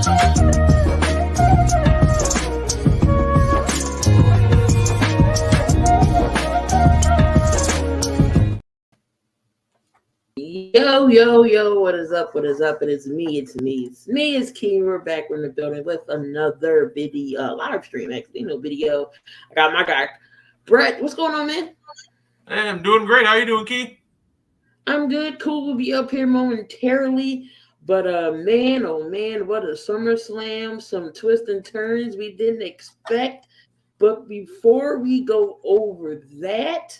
Yo, what is up? It's me, it's King. We're back in the building with another video, live stream, actually, no video. I got my guy, Brett. What's going on, man? Hey, I'm doing great. How you doing, Key? I'm good, cool. We'll be up here momentarily. But, man, oh, man, what a Summerslam. Some twists and turns we didn't expect. But before we go over that,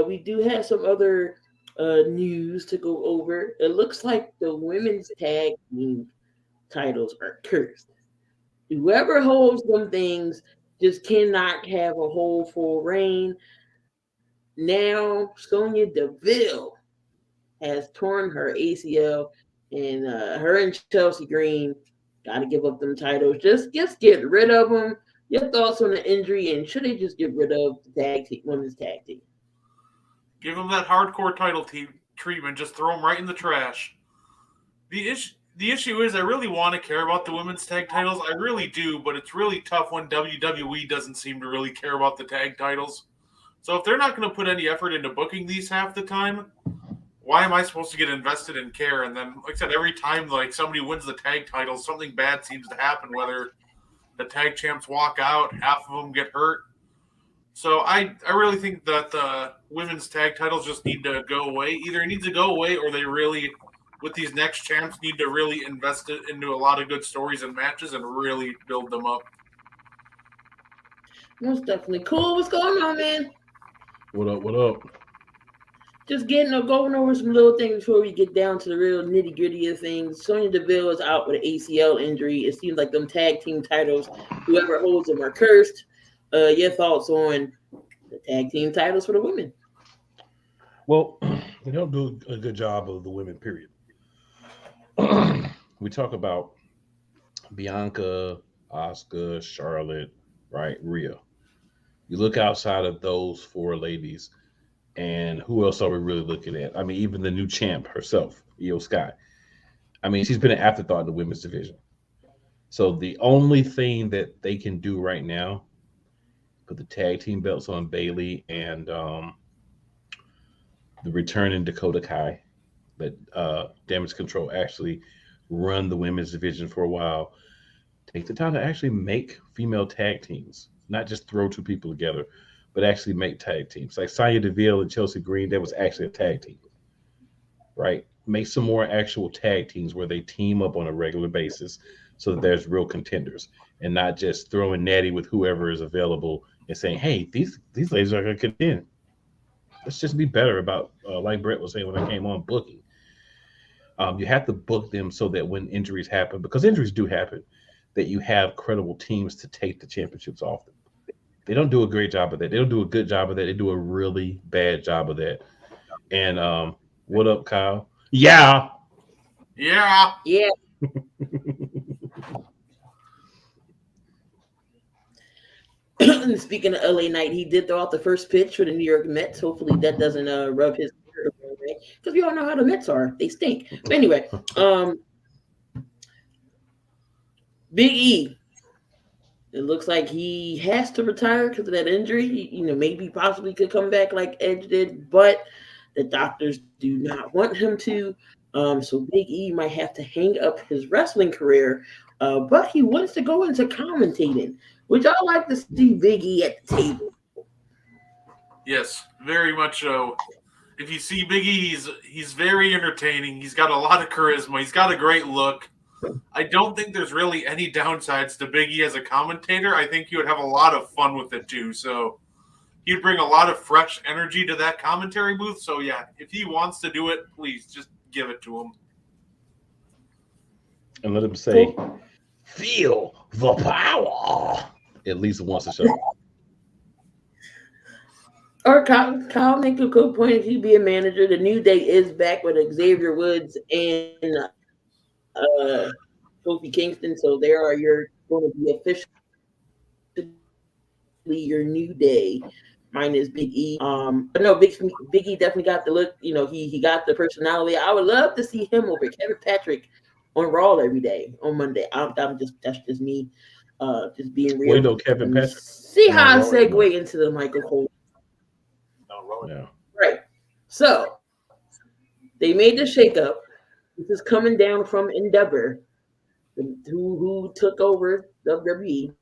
we do have some other news to go over. It looks like the women's tag team titles are cursed. Whoever holds them things just cannot have a whole full reign. Now Sonya Deville has torn her ACL, and her and Chelsea Green got to give up them titles. Just get rid of them. Your thoughts on the injury, and should they just get rid of the women's tag team? Give them that hardcore title treatment. Just throw them right in the trash. The issue is I really want to care about the women's tag titles. I really do, but it's really tough when WWE doesn't seem to really care about the tag titles. So if they're not going to put any effort into booking these half the time, why am I supposed to get invested in care? And then, like I said, every time like somebody wins the tag titles, something bad seems to happen, whether the tag champs walk out, half of them get hurt. So I really think that the women's tag titles just need to go away. Either it needs to go away, or they really, with these next champs, need to really invest it into a lot of good stories and matches and really build them up. Most definitely. Cool. What's going on, man? What up? Just going over some little things before we get down to the real nitty gritty of things. Sonya Deville is out with an ACL injury. It seems like them tag team titles, whoever holds them, are cursed. Your thoughts on the tag team titles for the women? Well, they don't do a good job of the women, period. We talk about Bianca, Asuka, Charlotte, right? Rhea. You look outside of those four ladies, and who else are we really looking at? I mean, even the new champ herself, Io Sky. I mean, she's been an afterthought in the women's division. So the only thing that they can do right now, put the tag team belts on Bayley and the returning Dakota Kai, that Damage Control actually run the women's division for a while. Take the time to actually make female tag teams, not just throw two people together, but actually make tag teams. Like Sonya Deville and Chelsea Green, that was actually a tag team, right? Make some more actual tag teams where they team up on a regular basis so that there's real contenders, and not just throwing Natty with whoever is available and saying, hey, these ladies are going to contend. Let's just be better about, like Brett was saying when I came on, booking. You have to book them so that when injuries happen, because injuries do happen, that you have credible teams to take the championships off them. They don't do a great job of that. They don't do a good job of that. They do a really bad job of that. And what up, Kyle? Yeah. Speaking of LA Knight, he did throw out the first pitch for the New York Mets. Hopefully that doesn't rub his away, because we all know how the Mets are. They stink. But anyway, Big E. It looks like he has to retire because of that injury. Maybe possibly could come back like Edge did, but the doctors do not want him to. So Big E might have to hang up his wrestling career, but he wants to go into commentating, which I like to see Big E at the table. Yes, very much so. If you see Big E, he's very entertaining. He's got a lot of charisma. He's got a great look. I don't think there's really any downsides to Big E as a commentator. I think he would have a lot of fun with it too. So he'd bring a lot of fresh energy to that commentary booth. So yeah, if he wants to do it, please just give it to him. And let him say, feel the power at least once a show. Or Kyle make a good point. If he'd be a manager, the New Day is back with Xavier Woods and Kofi Kingston, so you're going to be officially your New Day minus Big E. But no, Big E definitely got the look. He got the personality. I would love to see him over Kevin Patrick on Raw every day on Monday. That's just me, just being Well, you real. know, Kevin Let me Patrick see is on how I Raw anymore. segue into the Michael Cole. Yeah. Right. So they made the shakeup. This is coming down from Endeavor, who took over WWE.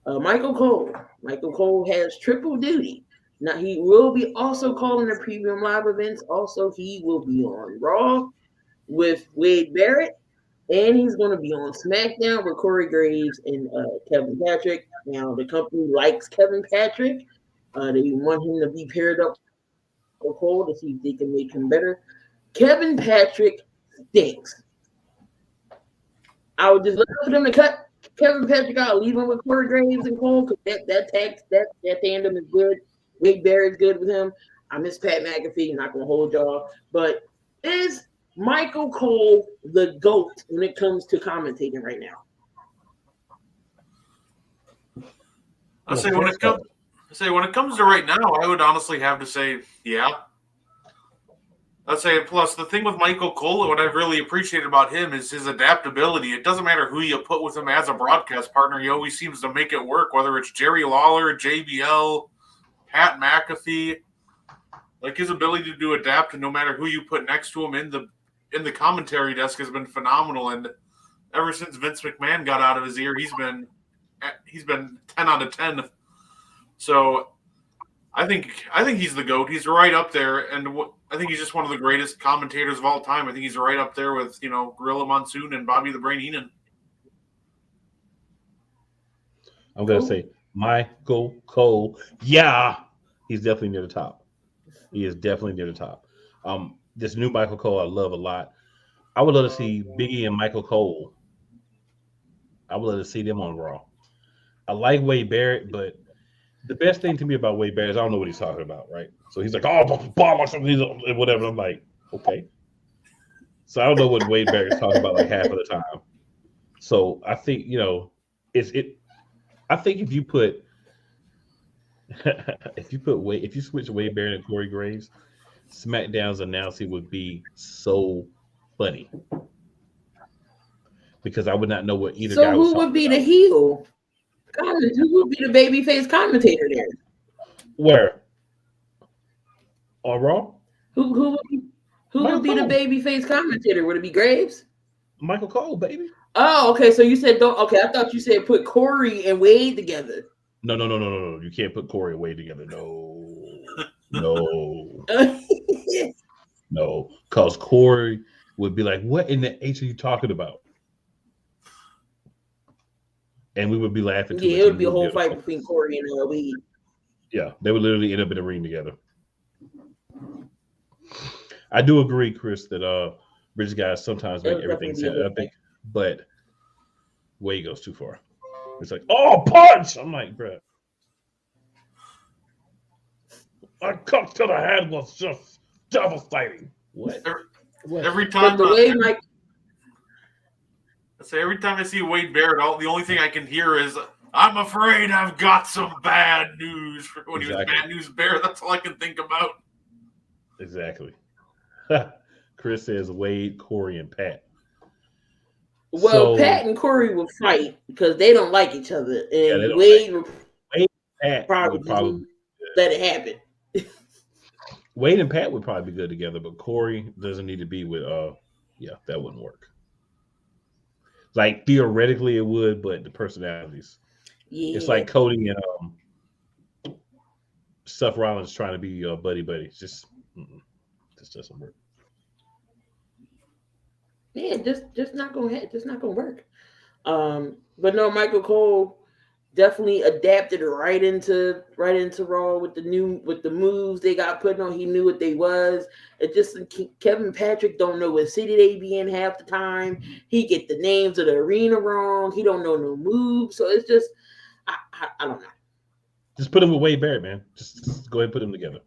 Michael Cole. Michael Cole has triple duty. Now he will be also calling the premium live events. Also, he will be on Raw with Wade Barrett, and he's going to be on SmackDown with Corey Graves and Kevin Patrick. Now the company likes Kevin Patrick. They want him to be paired up with Cole to see if they can make him better. Kevin Patrick stinks. I would just look for them to cut Kevin Patrick out, leave him with Corey Graves and Cole, because that tandem is good. Wade Barrett's good with him. I miss Pat McAfee, not gonna hold y'all. But is Michael Cole the GOAT when it comes to commentating right now? I say when it comes to right now, I would honestly have to say, yeah. I'd say, plus the thing with Michael Cole, what I've really appreciated about him is his adaptability. It doesn't matter who you put with him as a broadcast partner, he always seems to make it work, whether it's Jerry Lawler, JBL, Pat McAfee. Like, his ability to adapt, and no matter who you put next to him in the commentary desk has been phenomenal. And ever since Vince McMahon got out of his ear, he's been 10 out of 10. So I think he's the GOAT. He's right up there, and I think he's just one of the greatest commentators of all time. I think he's right up there with Gorilla Monsoon and Bobby the Brain Heenan. I'm gonna say Michael Cole. Yeah, he's definitely near the top. He is definitely near the top. This new Michael Cole I love a lot. I would love to see Biggie and Michael Cole. I would love to see them on Raw. I like Wade Barrett, but the best thing to me about Wade Barrett is I don't know what he's talking about, right? So he's like, oh, blah, whatever. I'm like, okay. So I don't know what Wade Barrett's talking about like half of the time. So I think, I think if you switch Wade Barrett and Corey Graves, SmackDown's announcing would be so funny. Because I would not know what either guy was talking about. So who would be the heel? Who would be the babyface commentator there? Where? On Raw? Who would be the babyface commentator? Would it be Graves? Michael Cole, baby. Oh, okay. So you said don't. Okay, I thought you said put Corey and Wade together. No. You can't put Corey and Wade together. No. No. Because Corey would be like, what in the H are you talking about? And we would be laughing. Yeah, it would be a whole fight between Corey and Wade. Yeah, they would literally end up in a ring together. I do agree, Chris, that British guys sometimes make everything sound epic, but Wade goes too far. It's like, oh, punch! I'm like, bro. A cut to the head was just devastating. What? Every time the way Mike. Every time I see Wade Barrett, the only thing I can hear is, I'm afraid I've got some bad news. When he was Bad News Bear, that's all I can think about. Exactly. Chris says Wade, Corey, and Pat. Well, Pat and Corey will fight because they don't like each other. And Wade and Pat would probably let it happen. Wade and Pat would probably be good together, but Corey doesn't need to be with that wouldn't work. Like theoretically it would, but the personalities. Yeah. It's like Cody and Seth Rollins trying to be buddy. This doesn't work. Yeah, just not gonna work. But no, Michael Cole definitely adapted right into Raw with the moves they got put on. He knew what they was. It just Kevin Patrick don't know what city they be in half the time. He get the names of the arena wrong. He don't know no moves. So it's just I don't know. Just put him with Wade Barrett, man. Just go ahead and put them together.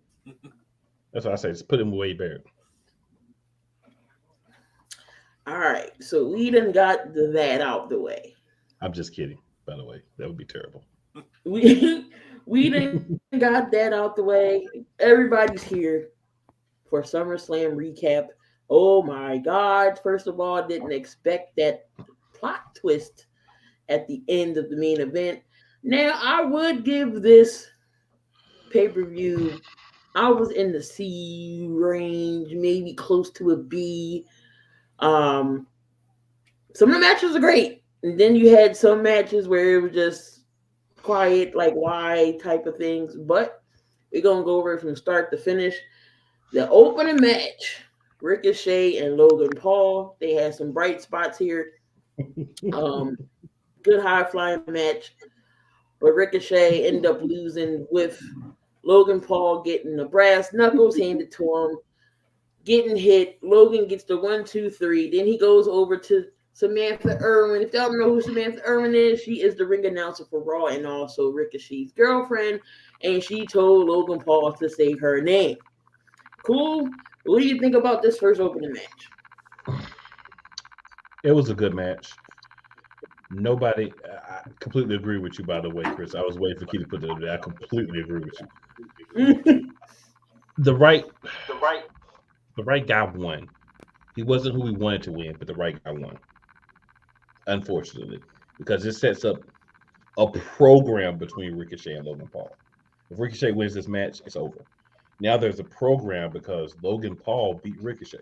That's what I say. Just put him with Wade Barrett. All right. So we done got that out the way. I'm just kidding. By the way, that would be terrible. We done got that out the way. Everybody's here for SummerSlam recap. Oh my God! First of all, didn't expect that plot twist at the end of the main event. Now, I would give this pay per view. I was in the C range, maybe close to a B. Um, some of the matches are great, and then you had some matches where it was just quiet, like why type of things. But we're gonna go over it from start to finish. The opening match, Ricochet and Logan Paul. They had some bright spots here. Um, Good high flying match, but Ricochet ended up losing with Logan Paul getting the brass knuckles handed to him, getting hit. Logan gets the 1, 2, 3. Then he goes over to Samantha Irwin. If y'all don't know who Samantha Irwin is, she is the ring announcer for Raw and also Ricochet's girlfriend. And she told Logan Paul to say her name. Cool. What do you think about this first opening match? It was a good match. Nobody, I completely agree with you. By the way, Chris, I was waiting for Keith to put that in there. I completely agree with you. The right, the right guy won. He wasn't who we wanted to win, but the right guy won. Unfortunately, because it sets up a program between Ricochet and Logan Paul. If Ricochet wins this match, it's over. Now there's a program because Logan Paul beat Ricochet.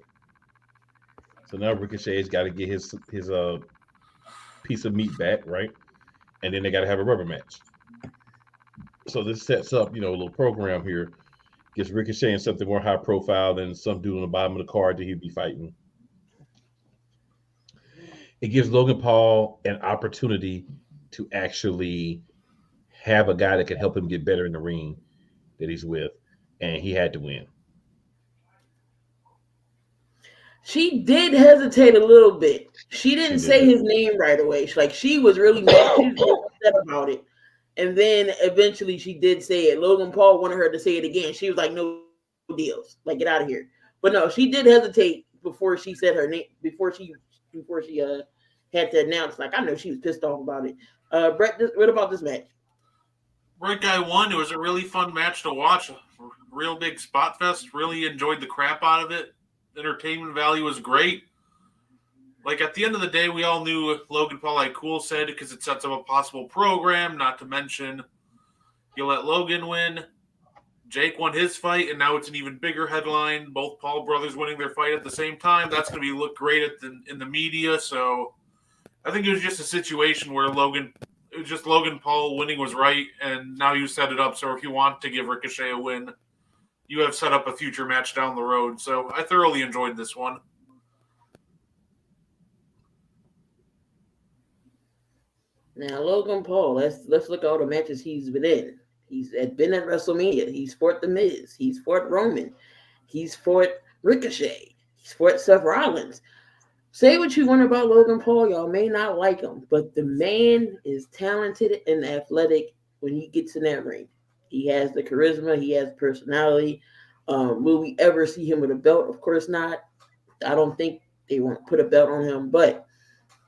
So now Ricochet's got to get his piece of meat back, right? And then they got to have a rubber match. So this sets up, a little program here. Gets Ricochet in something more high profile than some dude on the bottom of the card that he'd be fighting. It gives Logan Paul an opportunity to actually have a guy that can help him get better in the ring that he's with, and he had to win. She did hesitate a little bit. She She didn't say did. his name right away. She was really mad. She was upset about it. And then eventually she did say it. Logan Paul wanted her to say it again. She was like, "No deals. Like, get out of here." But no, she did hesitate before she said her name. Before she had to announce. Like, I know she was pissed off about it. Brett, what about this match? Right guy won. It was a really fun match to watch. Real big spot fest. Really enjoyed the crap out of it. Entertainment value was great. Like at the end of the day, we all knew Logan Paul, like Cool said, because it sets up a possible program. Not to mention, you let Logan win. Jake won his fight, and now it's an even bigger headline. Both Paul brothers winning their fight at the same time. That's going to be look great in the media. So I think it was just a situation where it was just Logan Paul winning was right, and now you set it up. So if you want to give Ricochet a win, you have set up a future match down the road. So I thoroughly enjoyed this one. Now Logan Paul. Let's look at all the matches he's been in. Been at WrestleMania. He's fought The Miz. He's fought Roman. He's fought Ricochet. He's fought Seth Rollins. Say what you want about Logan Paul, y'all may not like him, but the man is talented and athletic when he gets in that ring. He has the charisma, he has personality. Will we ever see him with a belt? Of course not. I don't think they want to put a belt on him, but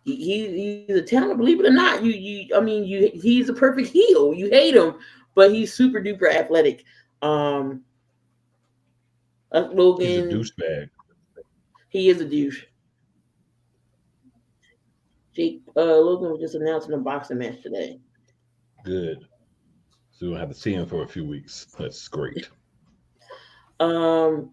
he's a talent. Believe it or not, he's a perfect heel. You hate him, but he's super duper athletic. Um, He's a Logan, douchebag. he is a douche. Jake Logan was just announcing a boxing match today. Good. So we don't have to see him for a few weeks. That's great.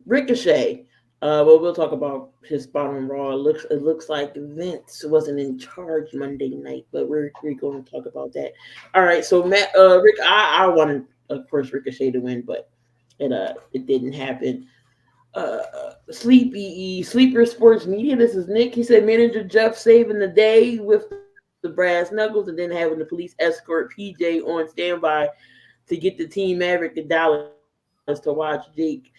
Ricochet. Well, we'll talk about his spot on Raw. It looks like Vince wasn't in charge Monday night, but we're going to talk about that. All right, so Matt, Rick, I wanted, of course, Ricochet to win, but it didn't happen. Sleeper Sports Media. This is Nick. He said manager Jeff saving the day with the brass knuckles and then having the police escort PJ on standby to get the Team Maverick to Dallas to watch Jake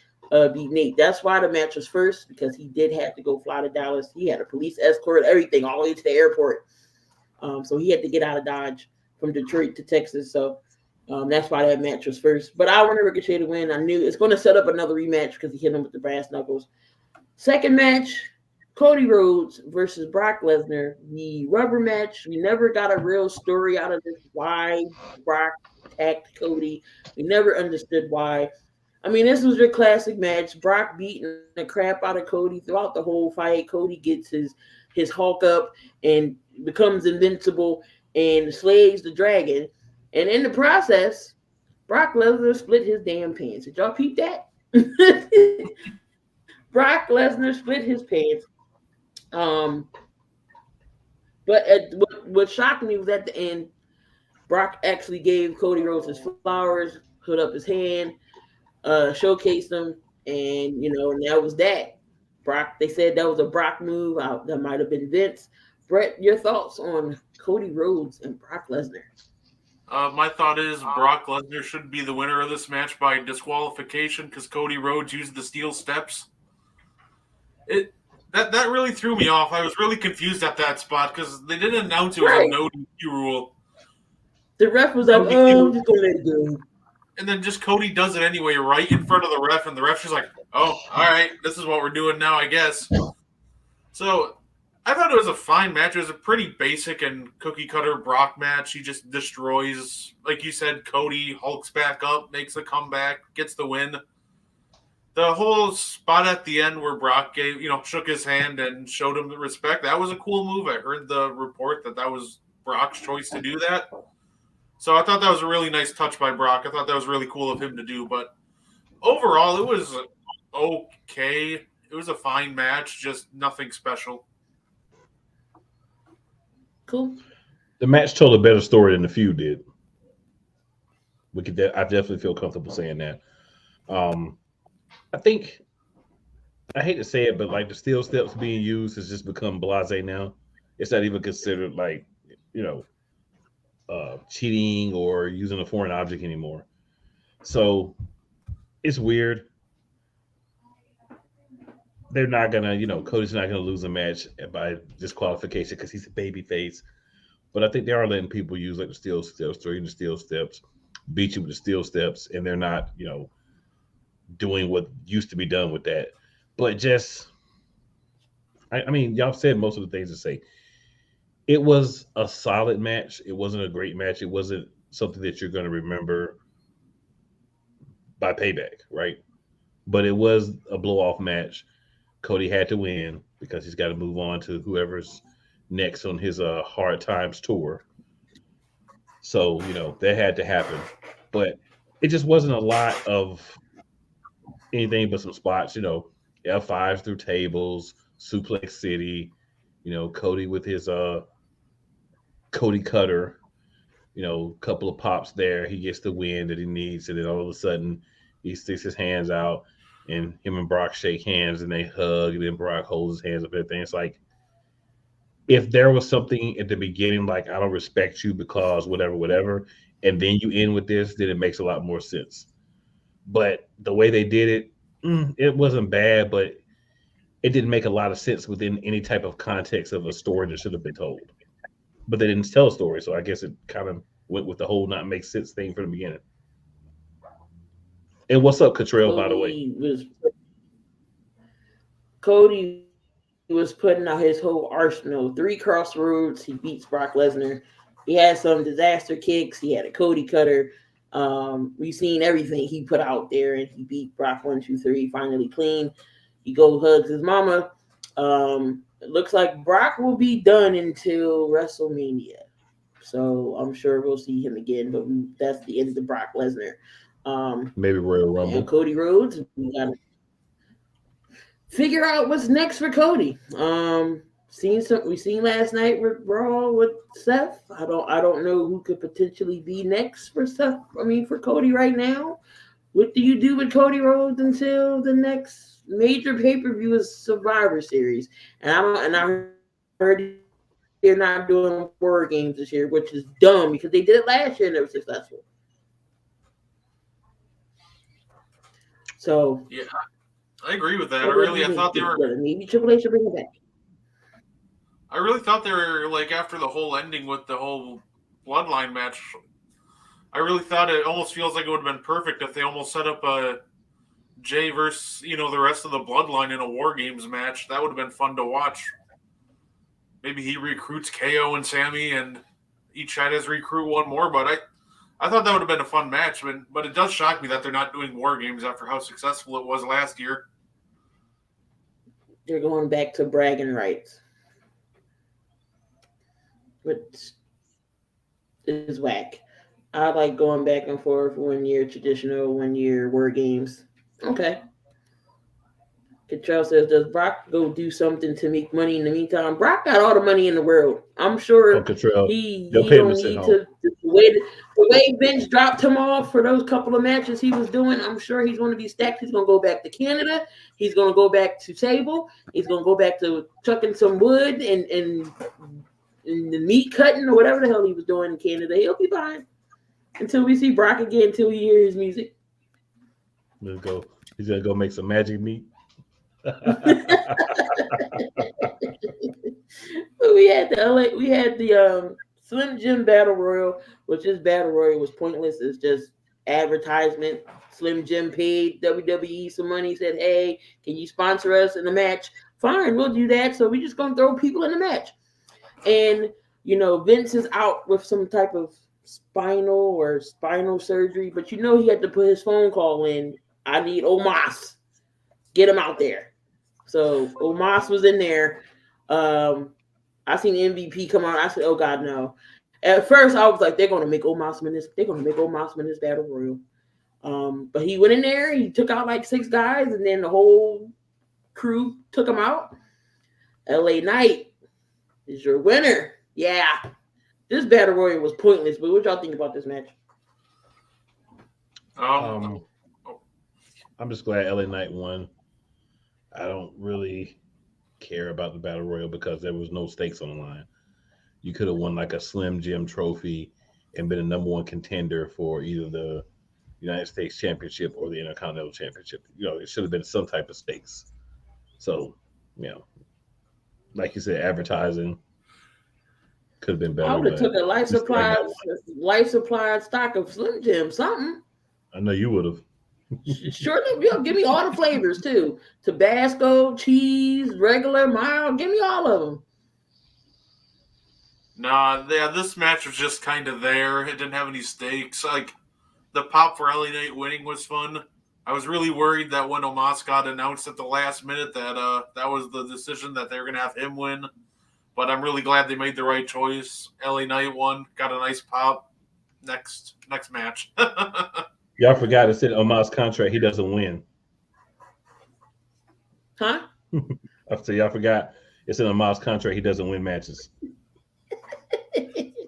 beat Nate. That's why the match was first, because he did have to go fly to Dallas. He had a police escort, everything, all the way to the airport. So he had to get out of Dodge from Detroit to Texas. So that's why that match was first. But I wanted Ricochet to win. I knew it's going to set up another rematch because he hit him with the brass knuckles. Second match, Cody Rhodes versus Brock Lesnar. The rubber match. We never got a real story out of this. Why Brock attacked Cody? We never understood why. I mean, this was your classic match. Brock beating the crap out of Cody throughout the whole fight. Cody gets his Hulk up and becomes invincible and slays the dragon. And in the process, Brock Lesnar split his damn pants. Did y'all peep that? Brock Lesnar split his pants. Um, but what shocked me was at the end, Brock actually gave Cody Rhodes his flowers, put up his hand, showcased them, and and that was that. Brock. They said that was a Brock move. That might have been Vince. Brett, your thoughts on Cody Rhodes and Brock Lesnar? My thought is Brock Lesnar should be the winner of this match by disqualification because Cody Rhodes used the steel steps. It that really threw me off. I was really confused at that spot because they didn't announce it was a Right. no DQ rule. The ref was like, No "Oh, I'm DQ. just gonna let it go." And then just Cody does it anyway, right in front of the ref, and the ref's just like, "Oh, all right, this is what we're doing now, I guess." So I thought it was a fine match. It was a pretty basic and cookie cutter Brock match. He just destroys, like you said, Cody hulks back up, makes a comeback, gets the win. The whole spot at the end where Brock shook his hand and showed him the respect. That was a cool move. I heard the report that was Brock's choice to do that. So I thought that was a really nice touch by Brock. I thought that was really cool of him to do. But overall, it was okay. It was a fine match, just nothing special. Cool. The match told a better story than the feud did. I definitely feel comfortable saying that. Um, I think I hate to say it, but like the steel steps being used has just become blasé now. It's not even considered like you know cheating or using a foreign object anymore. So it's weird. They're not gonna, Cody's not gonna lose a match by disqualification because he's a baby face. But I think they are letting people use like the steel steps, throwing the steel steps, beat you with the steel steps, and they're not, doing what used to be done with that. But just, I mean, y'all said most of the things to say. It was a solid match. It wasn't a great match. It wasn't something that you're going to remember by payback, right? But it was a blow off match. Cody had to win because he's got to move on to whoever's next on his Hard Times tour. So, that had to happen. But it just wasn't a lot of anything but some spots, F5s through tables, Suplex City, Cody with his Cody Cutter, couple of pops there. He gets the win that he needs, and then all of a sudden he sticks his hands out, and him and Brock shake hands, and they hug, and then Brock holds his hands up. Everything. It's like if there was something at the beginning, like I don't respect you because whatever, whatever, and then you end with this, then it makes a lot more sense. But the way they did it, it wasn't bad, but it didn't make a lot of sense within any type of context of a story that should have been told. But they didn't tell a story, so I guess it kind of went with the whole not make sense thing from the beginning. And what's up, Catrell, by the way? Cody was putting out his whole arsenal. 3 crossroads. He beats Brock Lesnar. He had some disaster kicks. He had a Cody cutter. We've seen everything he put out there, and he beat Brock 1, 2, 3 finally clean. He goes hugs his mama. It looks like Brock will be done until WrestleMania. So I'm sure we'll see him again, but that's the end of Brock Lesnar. Maybe Royal Rumble. And Cody Rhodes, we got to figure out what's next for Cody. We seen last night with Raw with Seth. I don't know who could potentially be next for Seth. I mean for Cody right now. What do you do with Cody Rhodes until the next major pay-per-view is Survivor Series? And I heard they're not doing 4 games this year, which is dumb because they did it last year and they were successful. So Yeah, I agree with that. I thought they were maybe Triple H should bring it back. I really thought they were like after the whole ending with the whole bloodline match. I really thought it almost feels like it would have been perfect if they almost set up a Jay versus the rest of the bloodline in a War Games match. That would have been fun to watch. Maybe he recruits KO and Sammy, and each side has recruit one more. But I thought that would have been a fun match, but it does shock me that they're not doing War Games after how successful it was last year. They're going back to bragging rights, which is whack. I like going back and forth 1 year traditional, 1 year War Games. Okay. Cottrell says, does Brock go do something to make money in the meantime? Brock got all the money in the world. I'm sure he don't need to the way Vince dropped him off for those couple of matches he was doing. I'm sure he's going to be stacked. He's going to go back to Canada. He's going to go back to table. He's going to go back to chucking some wood and the meat cutting or whatever the hell he was doing in Canada. He'll be fine until we see Brock again, until we hear his music. Let's go. He's going to go make some magic meat. we had the Slim Jim Battle Royal, which this Battle Royal was pointless. It's just advertisement. Slim Jim paid WWE some money, said, hey, can you sponsor us in the match? Fine, we'll do that. So we're just going to throw people in the match. And, Vince is out with some type of spinal surgery, but he had to put his phone call in. I need Omos. Get him out there. So Omos was in there. I seen MVP come out. I said, "Oh God, no!" At first, I was like, "They're going to make Omos win this. They're going to make Omos win this battle royal." But he went in there. He took out like 6 guys, and then the whole crew took him out. LA Knight is your winner. Yeah, this battle royal was pointless. But what y'all think about this match? I'm just glad LA Knight won. I don't really care about the battle royal because there was no stakes on the line. You could have won like a Slim Jim trophy and been a number 1 contender for either the United States Championship or the Intercontinental Championship. It should have been some type of stakes. So, like you said, advertising could have been better. I would have took a life supply stock of Slim Jim, something. I know you would have. Sure, give me all the flavors too. Tabasco, cheese, regular, mild. Give me all of them. Nah, yeah, this match was just kind of there. It didn't have any stakes. Like, the pop for LA Knight winning was fun. I was really worried that when Omos got announced at the last minute that that was the decision that they were going to have him win. But I'm really glad they made the right choice. LA Knight won, got a nice pop. Next match. Y'all forgot it said Omos contract, he doesn't win. Huh? I said y'all forgot it's in Omos contract, he doesn't win matches.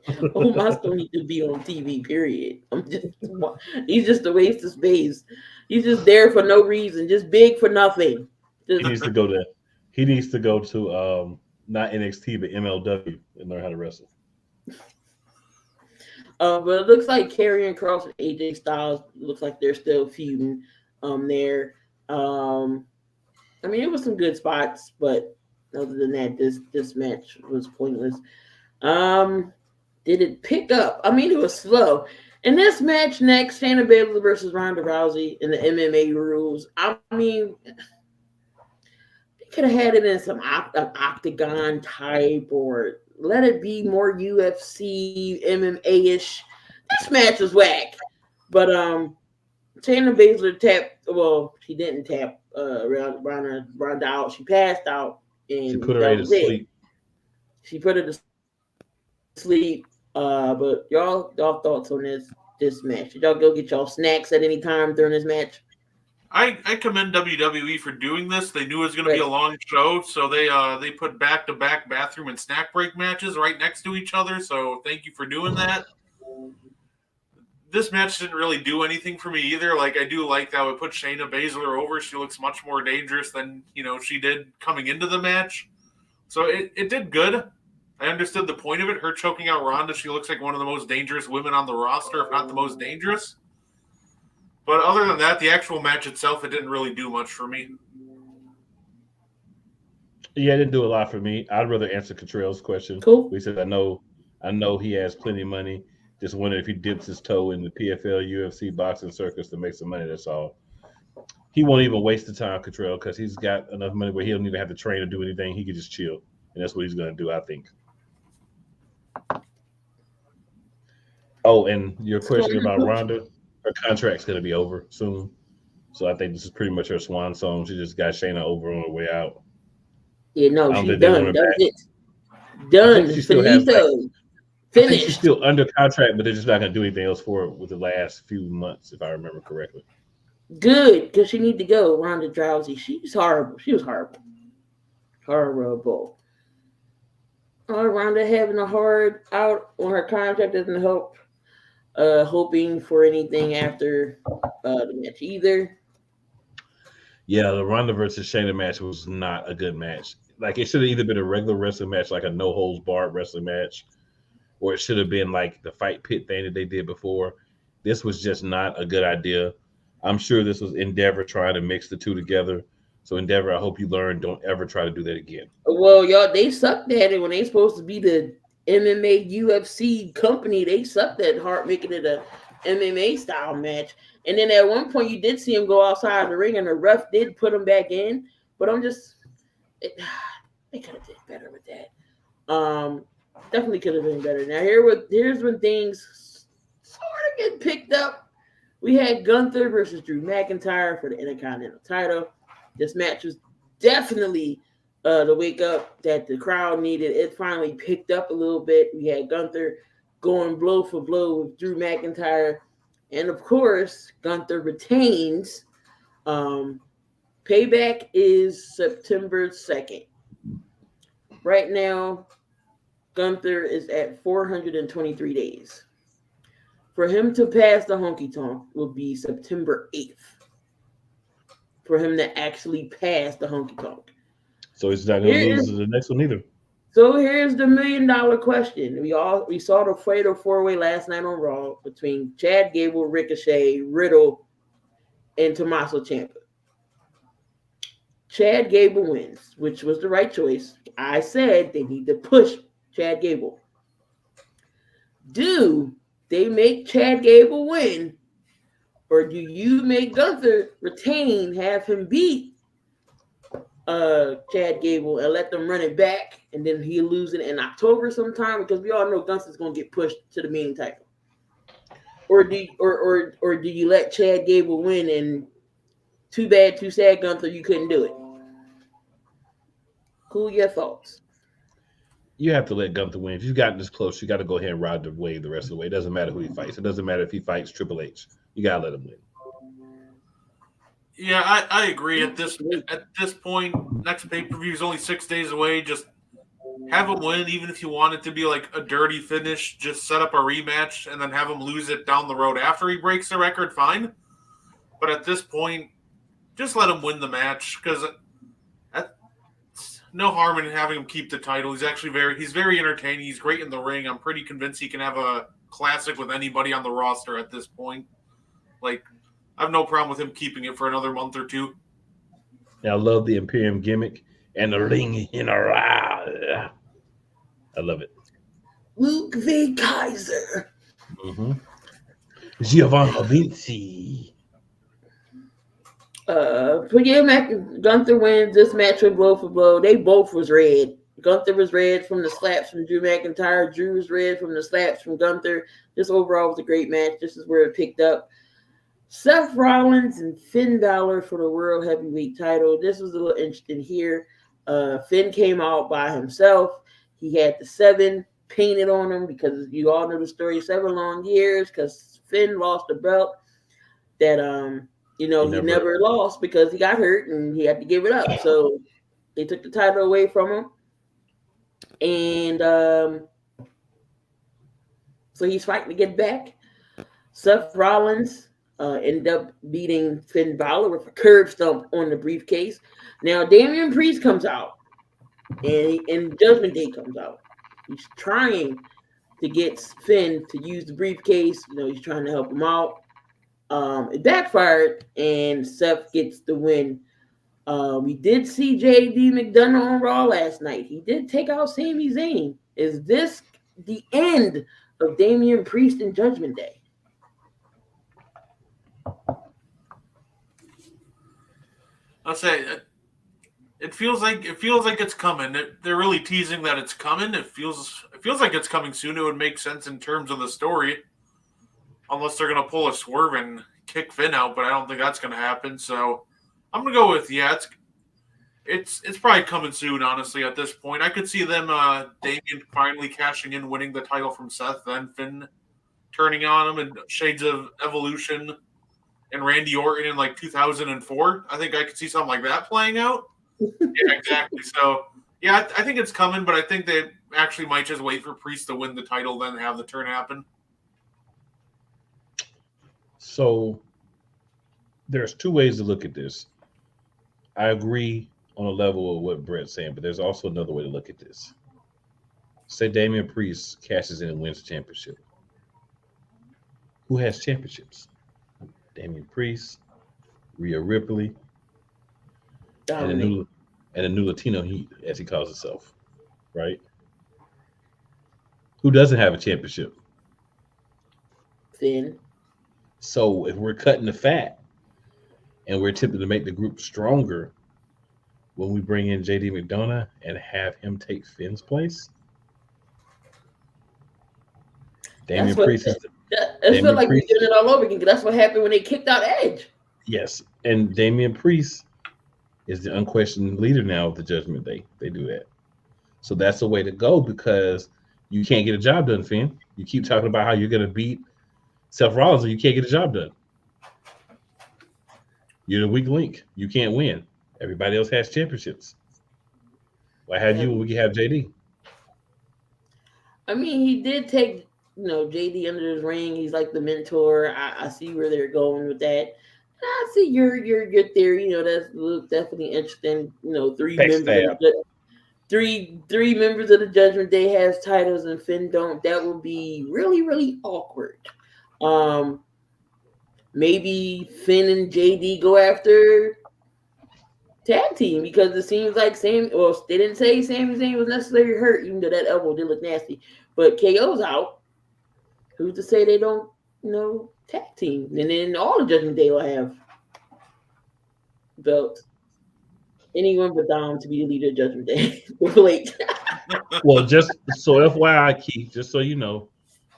Omos don't need to be on TV, period. He's just a waste of space. He's just there for no reason, just big for nothing. He needs to go to not NXT but MLW and learn how to wrestle. But it looks like Karrion Kross and AJ Styles looks like they're still feuding there. I mean, it was some good spots, but other than that, this match was pointless. Did it pick up? I mean, it was slow. In this match next, Shayna Baszler versus Ronda Rousey in the MMA rules. I mean, they could have had it in some octagon type or let it be more UFC, MMA-ish. This match was whack. But Shayna Baszler tapped, well, she didn't tap Ronda out. She passed out. And she put her to sleep. She put her to sleep. But y'all thoughts on this match? Did y'all go get y'all snacks at any time during this match? I commend WWE for doing this. They knew it was going to be a long show, so they put back-to-back bathroom and snack break matches right next to each other. So thank you for doing that. This match didn't really do anything for me either. Like, I do like how it put Shayna Baszler over. She looks much more dangerous than she did coming into the match. So it did good. I understood the point of it. Her choking out Ronda, she looks like one of the most dangerous women on the roster, if not the most dangerous. But other than that, the actual match itself, it didn't really do much for me. Yeah, it didn't do a lot for me. I'd rather answer Cottrell's question. Cool. We said, I know he has plenty of money. Just wondering if he dips his toe in the PFL, UFC, boxing circus to make some money. That's all. He won't even waste the time, Cottrell, because he's got enough money where he don't even have to train or do anything. He can just chill. And that's what he's going to do, I think. Oh, and your question about Ronda, her contract's going to be over soon. So I think this is pretty much her swan song. She just got Shayna over on her way out. Yeah, I no, don't she's think they want done. her That's back. it. I think Done. she still has Finito. I think she's Finished. still under contract, but they're just not going to do anything else for it with the last few months, if I remember correctly. Good, because she need to go. Ronda Drowsy. She's horrible. She was horrible. Horrible. Ronda having a hard out on her contract doesn't help. Hoping for anything after the match either. Yeah, the Ronda versus Shayna match was not a good match. Like it should have either been a regular wrestling match, like a no holds barred wrestling match, or it should have been like the fight pit thing that they did before. This was just not a good idea. I'm sure this was Endeavor trying to mix the two together. So Endeavor, I hope you learn. Don't ever try to do that again. Well, y'all, they sucked at it when they supposed to be the MMA UFC company. They sucked at heart making it a MMA style match. And then at one point, you did see him go outside the ring, and the ref did put him back in. But I'm just, it, they could have did better with that. Definitely could have been better. Now here's when things sort of get picked up. We had Gunther versus Drew McIntyre for the Intercontinental title. This match was definitely the wake up that the crowd needed. It finally picked up a little bit. We had Gunther going blow for blow with Drew McIntyre. And of course, Gunther retains. Payback is September 2nd. Right now, Gunther is at 423 days. For him to pass the honky tonk will be September 8th. For him to actually pass the honky tonk. So he's not going to lose Here, to the next one either. so here's the $1 million question. We saw the fatal 4-way last night on Raw between Chad Gable, Ricochet, Riddle, and Tommaso Ciampa. Chad Gable wins, which was the right choice. I said they need to push Chad Gable. Do they make Chad Gable win, or do you make Gunther retain, have him beat Chad Gable and let them run it back, and then he'll lose it in October sometime? Because we all know Gunther's going to get pushed to the main title. Or do you let Chad Gable win, and too bad, too sad, Gunther, you couldn't do it? Cool, your thoughts. You have to let Gunther win. If you've gotten this close, you got to go ahead and ride the wave the rest of the way. It doesn't matter who he fights. It doesn't matter if he fights Triple H. You got to let him win. Yeah, I agree. At this point, next pay per view is only 6 days away. Just have him win, even if you want it to be like a dirty finish. Just set up a rematch and then have him lose it down the road after he breaks the record. Fine, but at this point, just let him win the match because no harm in having him keep the title. He's very entertaining. He's great in the ring. I'm pretty convinced he can have a classic with anybody on the roster at this point. Like, I have no problem with him keeping it for another month or two. Yeah, I love the Imperium gimmick and the ring in a row. I love it. Luke V. Kaiser. Mm-hmm. Giovanni Vinci. But yeah, Gunther wins this match with blow for blow. They both was red. Gunther was red from the slaps from Drew McIntyre. Drew was red from the slaps from Gunther. This overall was a great match. This is where it picked up. Seth Rollins and Finn Balor for the World Heavyweight title. This was a little interesting here. Finn came out by himself. He had the 7 painted on him because you all know the story, 7 long years because Finn lost the belt that he never lost because he got hurt and he had to give it up. So they took the title away from him. And so he's fighting to get back. Seth Rollins ended up beating Finn Balor with a curb stomp on the briefcase. Now Damian Priest comes out and Judgment Day comes out. He's trying to get Finn to use the briefcase. He's trying to help him out. It backfired, and Seth gets the win. We did see J.D. McDonough on Raw last night. He did take out Sami Zayn. Is this the end of Damian Priest and Judgment Day? I'll say it feels like it's coming. They're really teasing that it's coming. It feels like it's coming soon. It would make sense in terms of the story. unless they're going to pull a swerve and kick Finn out, but I don't think that's going to happen. So I'm going to go with, it's probably coming soon, honestly, at this point. I could see them, Damian finally cashing in, winning the title from Seth, then Finn turning on him, and Shades of Evolution and Randy Orton in like 2004. I think I could see something like that playing out. Yeah, exactly. So, yeah, I think it's coming, but I think they actually might just wait for Priest to win the title, then have the turn happen. So there's two ways to look at this. I agree on a level of what Brett's saying, but there's also another way to look at this. Say Damian Priest cashes in and wins the championship. Who has championships? Damian Priest, Rhea Ripley, and a new Latino Heat, as he calls himself, right? Who doesn't have a championship? Finn. So if we're cutting the fat and we're attempting to make the group stronger, when we bring in JD McDonough and have him take Finn's place, Damian Priest is I feel like we're doing it all over again, because that's what happened when they kicked out Edge. Yes, and Damian Priest is the unquestioned leader now of the Judgment Day. They do that. So that's the way to go, because you can't get a job done, Finn. You keep talking about how you're going to beat Seth Rollins and you can't get a job done. You're the weak link. You can't win. Everybody else has championships. Why have you when we can have JD? I mean, he did take, JD under his ring. He's like the mentor. I see where they're going with that. And I see your theory. That's definitely interesting. Three members of the Judgment Day has titles and Finn don't. That would be really, really awkward. Maybe Finn and JD go after tag team, because it seems like they didn't say Sami Zayn was necessarily hurt, even though that elbow did look nasty. But KO's out. Who's to say they don't, tag team? And then all the Judgment Day will have belts. Anyone but Dom to be the leader of Judgment Day. Well, just so FYI, Keith, just so you know,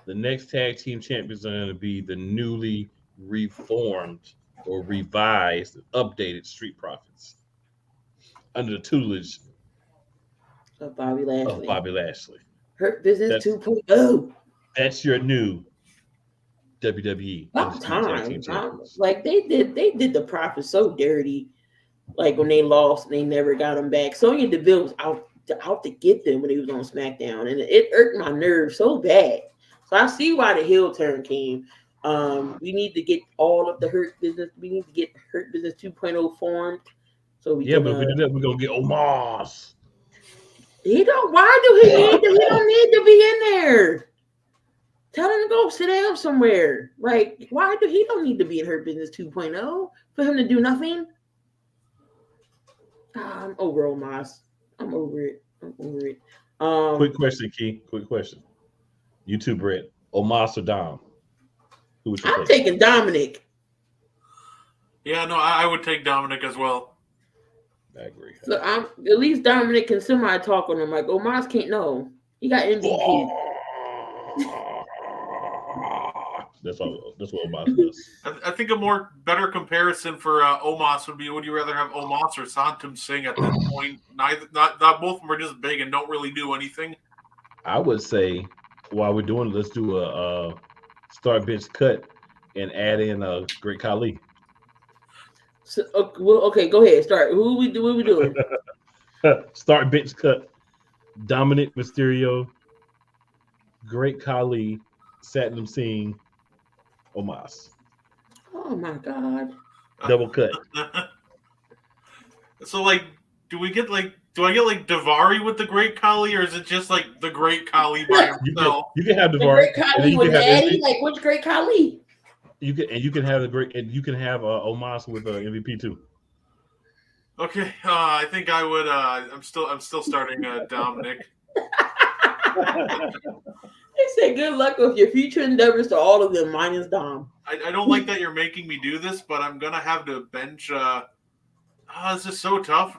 the next tag team champions are going to be the newly reformed or revised, updated Street Profits under the tutelage of Bobby Lashley. Hurt Business 2.0. That's your new WWE. About time. Like they did the Profits so dirty. Like when they lost, they never got them back. Sonya Deville was out to get them when he was on SmackDown, and it irked my nerves so bad. So I see why the heel turn came. We need to get all of the Hurt Business. We need to get Hurt Business 2.0 formed. So we but if we do that, we're gonna get Omos. He don't. Why do he need to? He don't need to be in there. Tell him to go sit down somewhere. Like, why do he don't need to be in Hurt Business 2.0 for him to do nothing? I'm over Omos. I'm over it. Quick question, Key. Quick question. You two, Brett. Omos or Dom? Who would you I'm taking Dominic. Yeah, no, I would take Dominic as well. I agree. So at least Dominic can somebody talk on him. Like Omos can't know. He got MVP. That's what Omos does. I think a better comparison for Omos would be: would you rather have Omos or Santum Singh at this point? Not both of them are just big and don't really do anything. I would say while we're doing it, let's do a start bench cut and add in a Great Khali. So, okay, go ahead. Start. What we doing? Start bench cut. Dominic Mysterio, Great Khali, Satnam Singh, Omos. Oh my God! Double cut. So, like, do I get Daivari with the Great Khali, or is it just like the Great Khali by himself? You can have Daivari. Great Khali with Daddy. Like, which Great Khali? You can have Omos with MVP too. Okay, I think I would. I'm still starting Dominic. They say good luck with your future endeavors to all of them, minus Dom. I don't like that you're making me do this, but I'm gonna have to bench. This is so tough.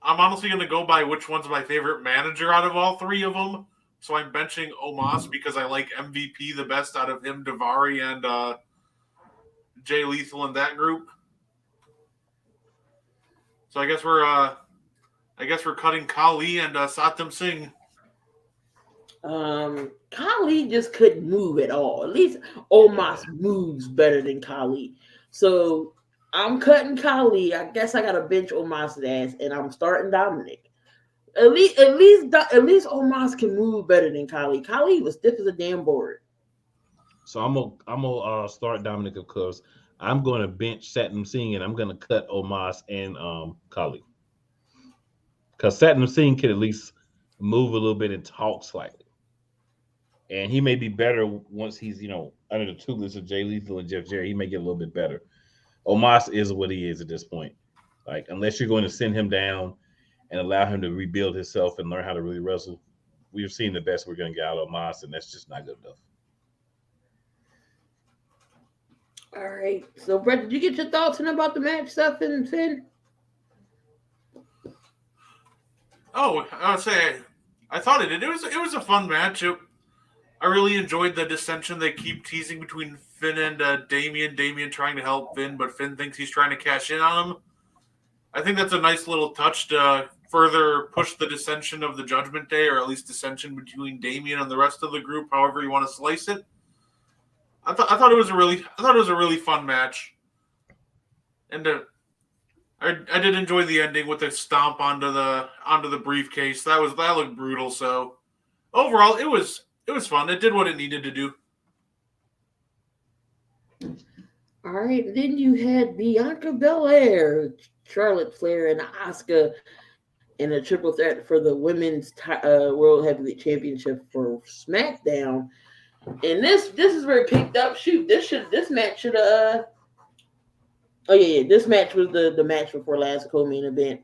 I'm honestly gonna go by which one's my favorite manager out of all three of them. so I'm benching Omos because I like MVP the best out of him, Daivari, and Jay Lethal in that group. So I guess we're cutting Kali and Satyam Singh. Kali just couldn't move at all. At least Omos moves better than Kali. So I'm cutting Kali. I guess I gotta bench Omos' ass, and I'm starting Dominic. At least Omos can move better than Kali. Kali was stiff as a damn board. So I'm gonna start Dominic because I'm gonna bench Satnam Singh and I'm gonna cut Omos and Kali. Because Satnam Singh can at least move a little bit and talk slightly. And he may be better once he's, under the tutelage of Jay Lethal and Jeff Jarrett. He may get a little bit better. Omos is what he is at this point. Like, unless you're going to send him down and allow him to rebuild himself and learn how to really wrestle, we've seen the best we're going to get out of Omos, and that's just not good enough. All right. So, Brett, did you get your thoughts in about the match stuff and Finn? Oh, I would say I thought it did. It was a fun match. I really enjoyed the dissension they keep teasing between Finn and Damian. Damian trying to help Finn, but Finn thinks he's trying to cash in on him. I think that's a nice little touch to further push the dissension of the Judgment Day, or at least dissension between Damian and the rest of the group, however you want to slice it. I thought it was a really fun match, and I did enjoy the ending with the stomp onto the briefcase. That looked brutal. So overall, it was fun. It did what it needed to do. All right. Then you had Bianca Belair, Charlotte Flair, and Asuka in a triple threat for the women's World Heavyweight Championship for SmackDown. And this is where it picked up. Shoot, this match should have. This match was the match before last co-main event.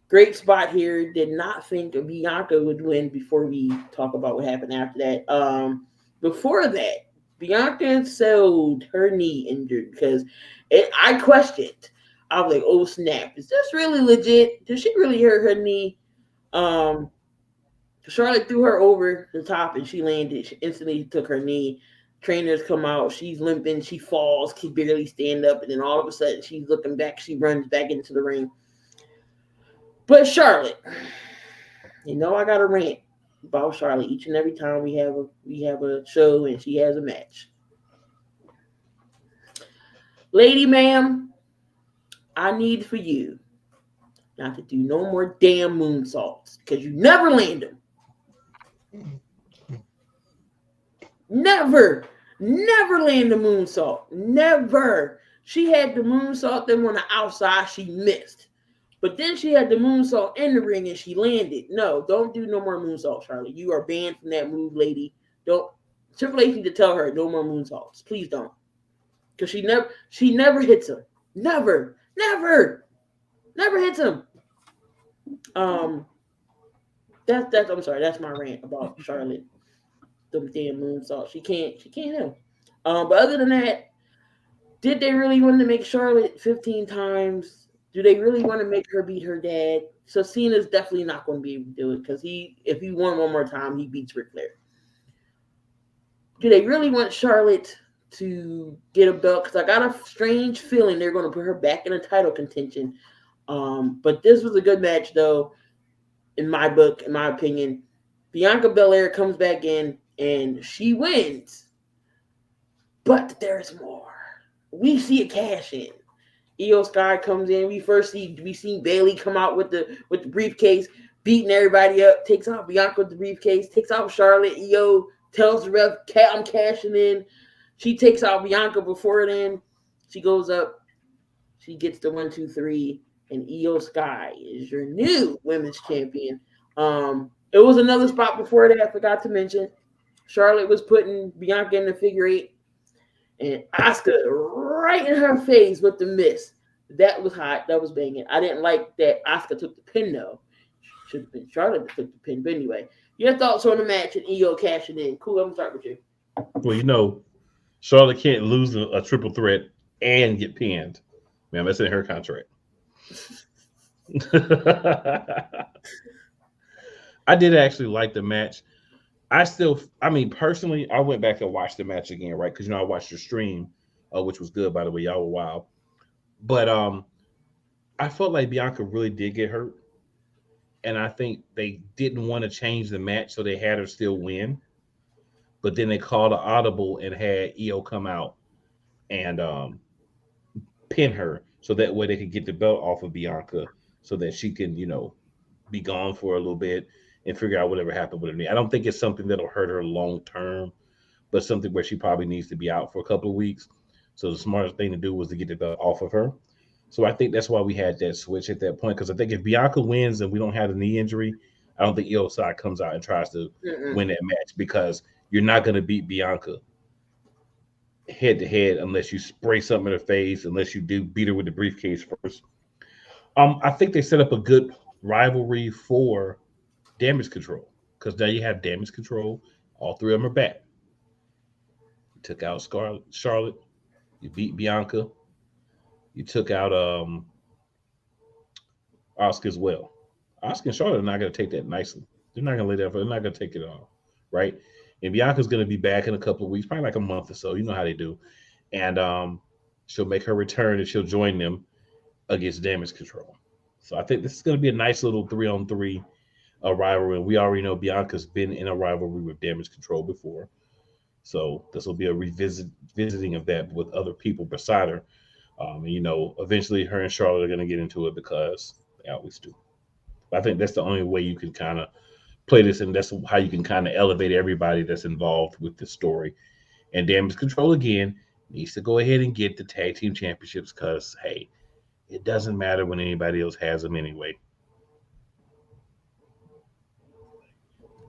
Great spot here. Did not think Bianca would win before we talk about what happened after that. Before that, Bianca sold her knee injured because I questioned. I was like, oh snap, is this really legit? Did she really hurt her knee? Charlotte threw her over the top and she landed. She instantly took her knee. Trainers come out. She's limping. She falls. Can barely stand up. And then all of a sudden, she's looking back. She runs back into the ring. But Charlotte, I got a rant about Charlotte each and every time we have a show and she has a match. Lady, ma'am, I need for you not to do no more damn moonsaults because you never land them. Never land the moonsault. Never. She had the moonsault, then on the outside, she missed. But then she had the moonsault in the ring and she landed. No, don't do no more moonsault, Charlotte. You are banned from that move, lady. Don't. Triple H need to tell her no more moonsaults. Please don't. Because she never hits him. Never hits him. I'm sorry, that's my rant about Charlotte. The damn moonsault. She can't hit. But other than that, did they really want to make Charlotte 15 times? Do they really want to make her beat her dad? So Cena's definitely not going to be able to do it because if he won one more time, he beats Ric Flair. Do they really want Charlotte to get a belt? Because I got a strange feeling they're going to put her back in a title contention. But this was a good match, though, in my book, in my opinion. Bianca Belair comes back in and she wins. But there's more. We see a cash in. Io Sky comes in. We see Bailey come out with the briefcase, beating everybody up, takes out Bianca with the briefcase, takes out Charlotte. Io tells the ref, I'm cashing in. She takes out Bianca before then. She goes up. She gets the 1, 2, 3, and Io Sky is your new women's champion. It was another spot before that I forgot to mention. Charlotte was putting Bianca in the figure 8, and Asuka right in her face with the miss. That was hot. That was banging. I didn't like that Asuka took the pin, though. Should have been Charlotte that took the pin. But anyway, your thoughts on the match and Io cashing in. Cool, I'm going to start with you. Well, Charlotte can't lose a triple threat and get pinned. Man, that's in her contract. I did actually like the match. I mean, personally, I went back and watched the match again, right? Because I watched your stream, which was good, by the way. Y'all were wild, but I felt like Bianca really did get hurt, and I think they didn't want to change the match, so they had her still win. But then they called an audible and had EO come out and pin her, so that way they could get the belt off of Bianca, so that she can, be gone for a little bit and figure out whatever happened with her knee. I don't think it's something that'll hurt her long term, but something where she probably needs to be out for a couple of weeks. So the smartest thing to do was to get the belt off of her. So I think that's why we had that switch at that point. Because I think if Bianca wins and we don't have the knee injury, I don't think Io Sky comes out and tries to win that match, because you're not going to beat Bianca head to head unless you spray something in her face, unless you do beat her with the briefcase first. I think they set up a good rivalry for Damage Control, because now you have Damage Control. All three of them are back. You took out Charlotte. You beat Bianca. You took out Oscar as well. Oscar and Charlotte are not going to take that nicely. They're not going to lay that. They're not going to take it all, right? And Bianca's going to be back in a couple of weeks, probably like a month or so. You know how they do. And she'll make her return and she'll join them against Damage Control. So I think this is going to be a nice little 3-on-3 rivalry. And we already know Bianca's been in a rivalry with Damage Control before. So this will be a visiting of that with other people beside her. Eventually her and Charlotte are going to get into it, because they always do. But I think that's the only way you can kind of play this, and that's how you can kind of elevate everybody that's involved with the story. And Damage Control, again, needs to go ahead and get the tag team championships, because, hey, it doesn't matter when anybody else has them anyway.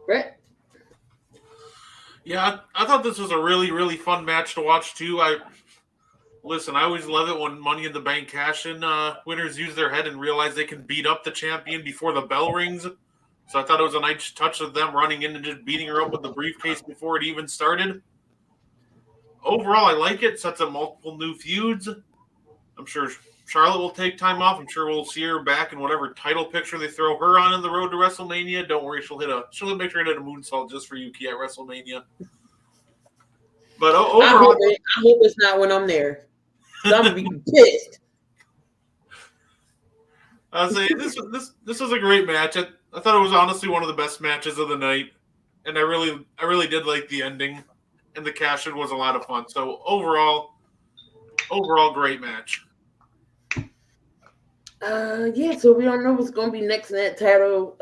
Brett? Yeah, I thought this was a really, really fun match to watch, too. I always love it when Money in the Bank cash-in winners use their head and realize they can beat up the champion before the bell rings. So I thought it was a nice touch of them running in and just beating her up with the briefcase before it even started. Overall, I like it. Sets up multiple new feuds. I'm sure Charlotte will take time off. I'm sure we'll see her back in whatever title picture they throw her on in the road to WrestleMania. Don't worry, she'll make sure to hit a moonsault just for Yuki at WrestleMania. But overall, I hope it's not when I'm there. I'm gonna be pissed. I'll say this was a great match. I thought it was honestly one of the best matches of the night, and I really did like the ending, and the cash-in was a lot of fun. So overall, great match. So we don't know what's gonna be next in that title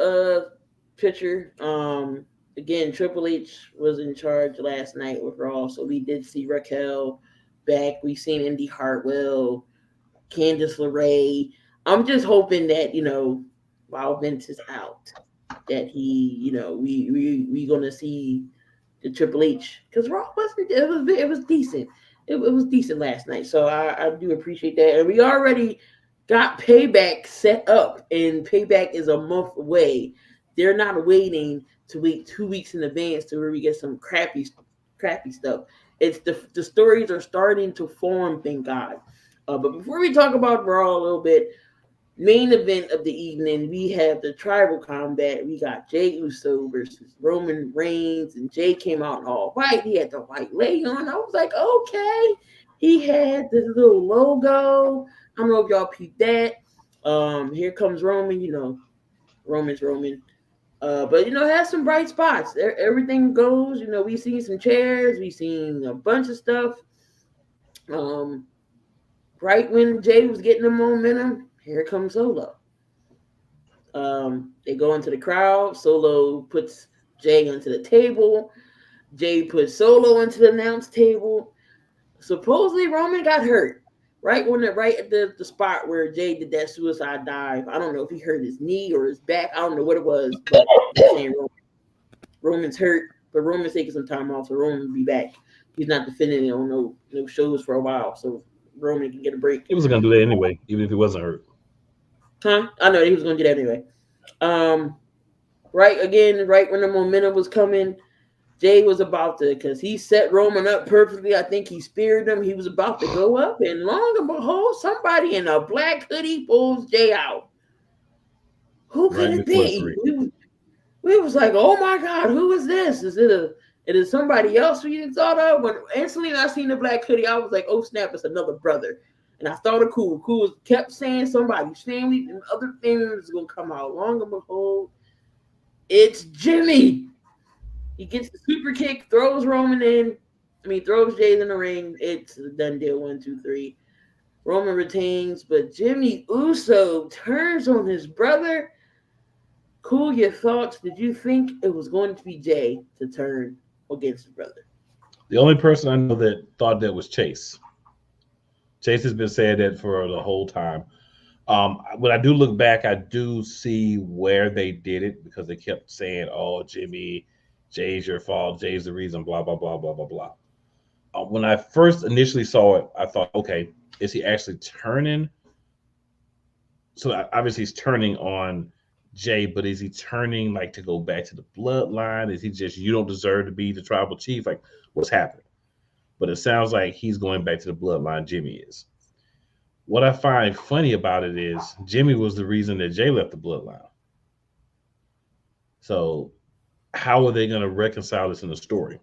picture. Again, Triple H was in charge last night with Raw, so we did see Raquel back. We've seen Indy Hartwell, Candice LeRae. I'm just hoping that, while Vince is out, that he, we gonna see the Triple H, because Raw it was decent. It was decent last night, so I do appreciate that. And we already got Payback set up, and Payback is a month away. They're not waiting to wait 2 weeks in advance to where we get some crappy stuff. It's the stories are starting to form, thank God. But before we talk about Raw a little bit, main event of the evening, we have the tribal combat. We got Jey Uso versus Roman Reigns, and Jey came out in all white. He had the white leg on. I was like, okay. He had this little logo. I don't know if y'all peeped that. Here comes Roman. Roman's Roman. But has some bright spots. Everything goes. We seen some chairs. We seen a bunch of stuff. Right when Jey was getting the momentum, here comes Solo. They go into the crowd. Solo puts Jey onto the table. Jey puts Solo into the announce table. Supposedly Roman got hurt. Right at the spot where Jey did that suicide dive. I don't know if he hurt his knee or his back. I don't know what it was. But Roman's hurt, but Roman's taking some time off, so Roman will be back. He's not defending on no shows for a while, so Roman can get a break. He was going to do that anyway, even if he wasn't hurt. Huh? I know he was going to do that anyway. Right when the momentum was coming, Jey was about to, because he set Roman up perfectly. I think he speared him. He was about to go up, and long and behold, somebody in a black hoodie pulls Jey out. Who could it be? we was like, oh my God, who is this? It is somebody else we didn't thought of? When instantly I seen the black hoodie, I was like, oh snap, it's another brother. And I thought of Cool. Cool kept saying somebody's family and other things gonna come out. Long and behold, it's Jimmy. He gets the super kick, throws Roman in. Throws Jay in the ring. It's a done deal. 1, 2, 3. Roman retains, but Jimmy Uso turns on his brother. Cool, your thoughts? Did you think it was going to be Jay to turn against his brother? The only person I know that thought that was Chase. Chase has been saying that for the whole time. When I do look back, I do see where they did it because they kept saying, "Oh, Jimmy, Jay's your fault. Jay's the reason." Blah blah blah blah blah blah. When I first initially saw it, I thought, "Okay, is he actually turning?" So obviously he's turning on Jay, but is he turning like to go back to the bloodline? Is he just you don't deserve to be the tribal chief? Like what's happening? But it sounds like he's going back to the bloodline. Jimmy is. What I find funny about it is Jimmy was the reason that Jay left the bloodline. So how are they going to reconcile this in the story?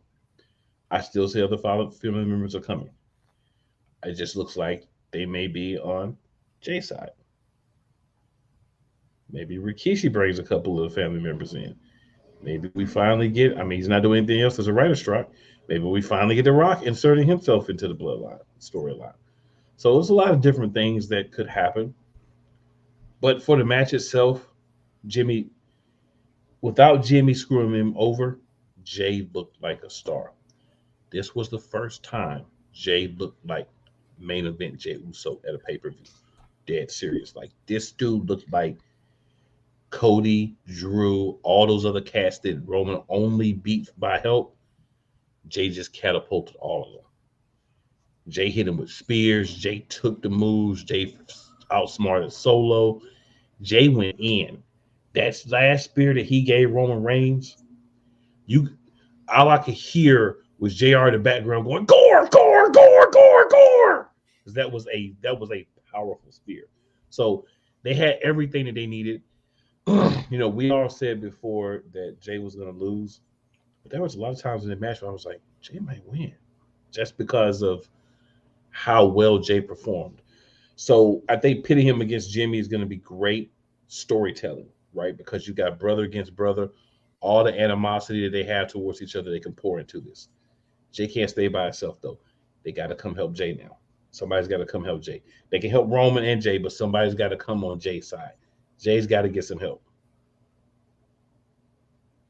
I still see other family members are coming. It just looks like they may be on Jay's side. Maybe Rikishi brings a couple of family members in. Maybe we finally get, he's not doing anything else as a writer's strike. Maybe we finally get The Rock inserting himself into the bloodline storyline. So there's a lot of different things that could happen. But for the match itself, without Jimmy screwing him over, Jay looked like a star. This was the first time Jay looked like main event Jay Uso at a pay-per-view. Dead serious. Like this dude looked like Cody, Drew, all those other cats that Roman only beat by help. Jay just catapulted all of them. Jay hit him with spears. Jay took the moves. Jay outsmarted Solo. Jay went in. That last spear that he gave Roman Reigns, all I could hear was JR in the background going, "Gore, gore, gore, gore, gore." Because that was a powerful spear. So they had everything that they needed. We all said before that Jay was going to lose, but there was a lot of times in the match where I was like, Jay might win, just because of how well Jay performed. So I think pitting him against Jimmy is going to be great storytelling, right? Because you got brother against brother, all the animosity that they have towards each other, they can pour into this. Jay can't stay by himself though. They got to come help Jay now. Somebody's got to come help Jay. They can help Roman and Jay, but somebody's got to come on Jay's side. Jay's got to get some help.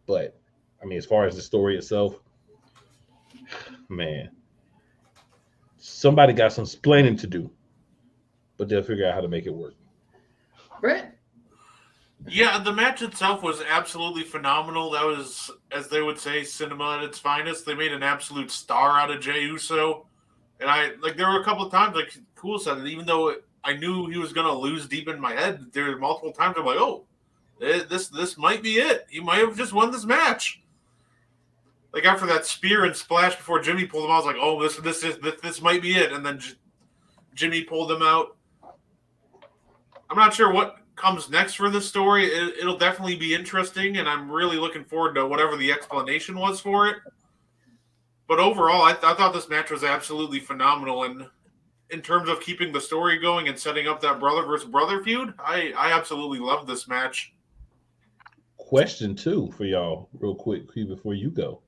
But as far as the story itself, man, somebody got some splaining to do, but they'll figure out how to make it work. Brett? Yeah, the match itself was absolutely phenomenal. That was, as they would say, cinema at its finest. They made an absolute star out of Jey Uso. And there were a couple of times, like Cool said, that even though I knew he was going to lose deep in my head, there were multiple times I'm like, oh, this might be it. He might have just won this match. Like after that spear and splash before Jimmy pulled him out, I was like, oh, this might be it. And then Jimmy pulled him out. I'm not sure what comes next for this story. It'll definitely be interesting, and I'm really looking forward to whatever the explanation was for it. But overall, I thought this match was absolutely phenomenal, and in terms of keeping the story going and setting up that brother versus brother feud, I absolutely loved this match. Question 2 for y'all, real quick, before you go.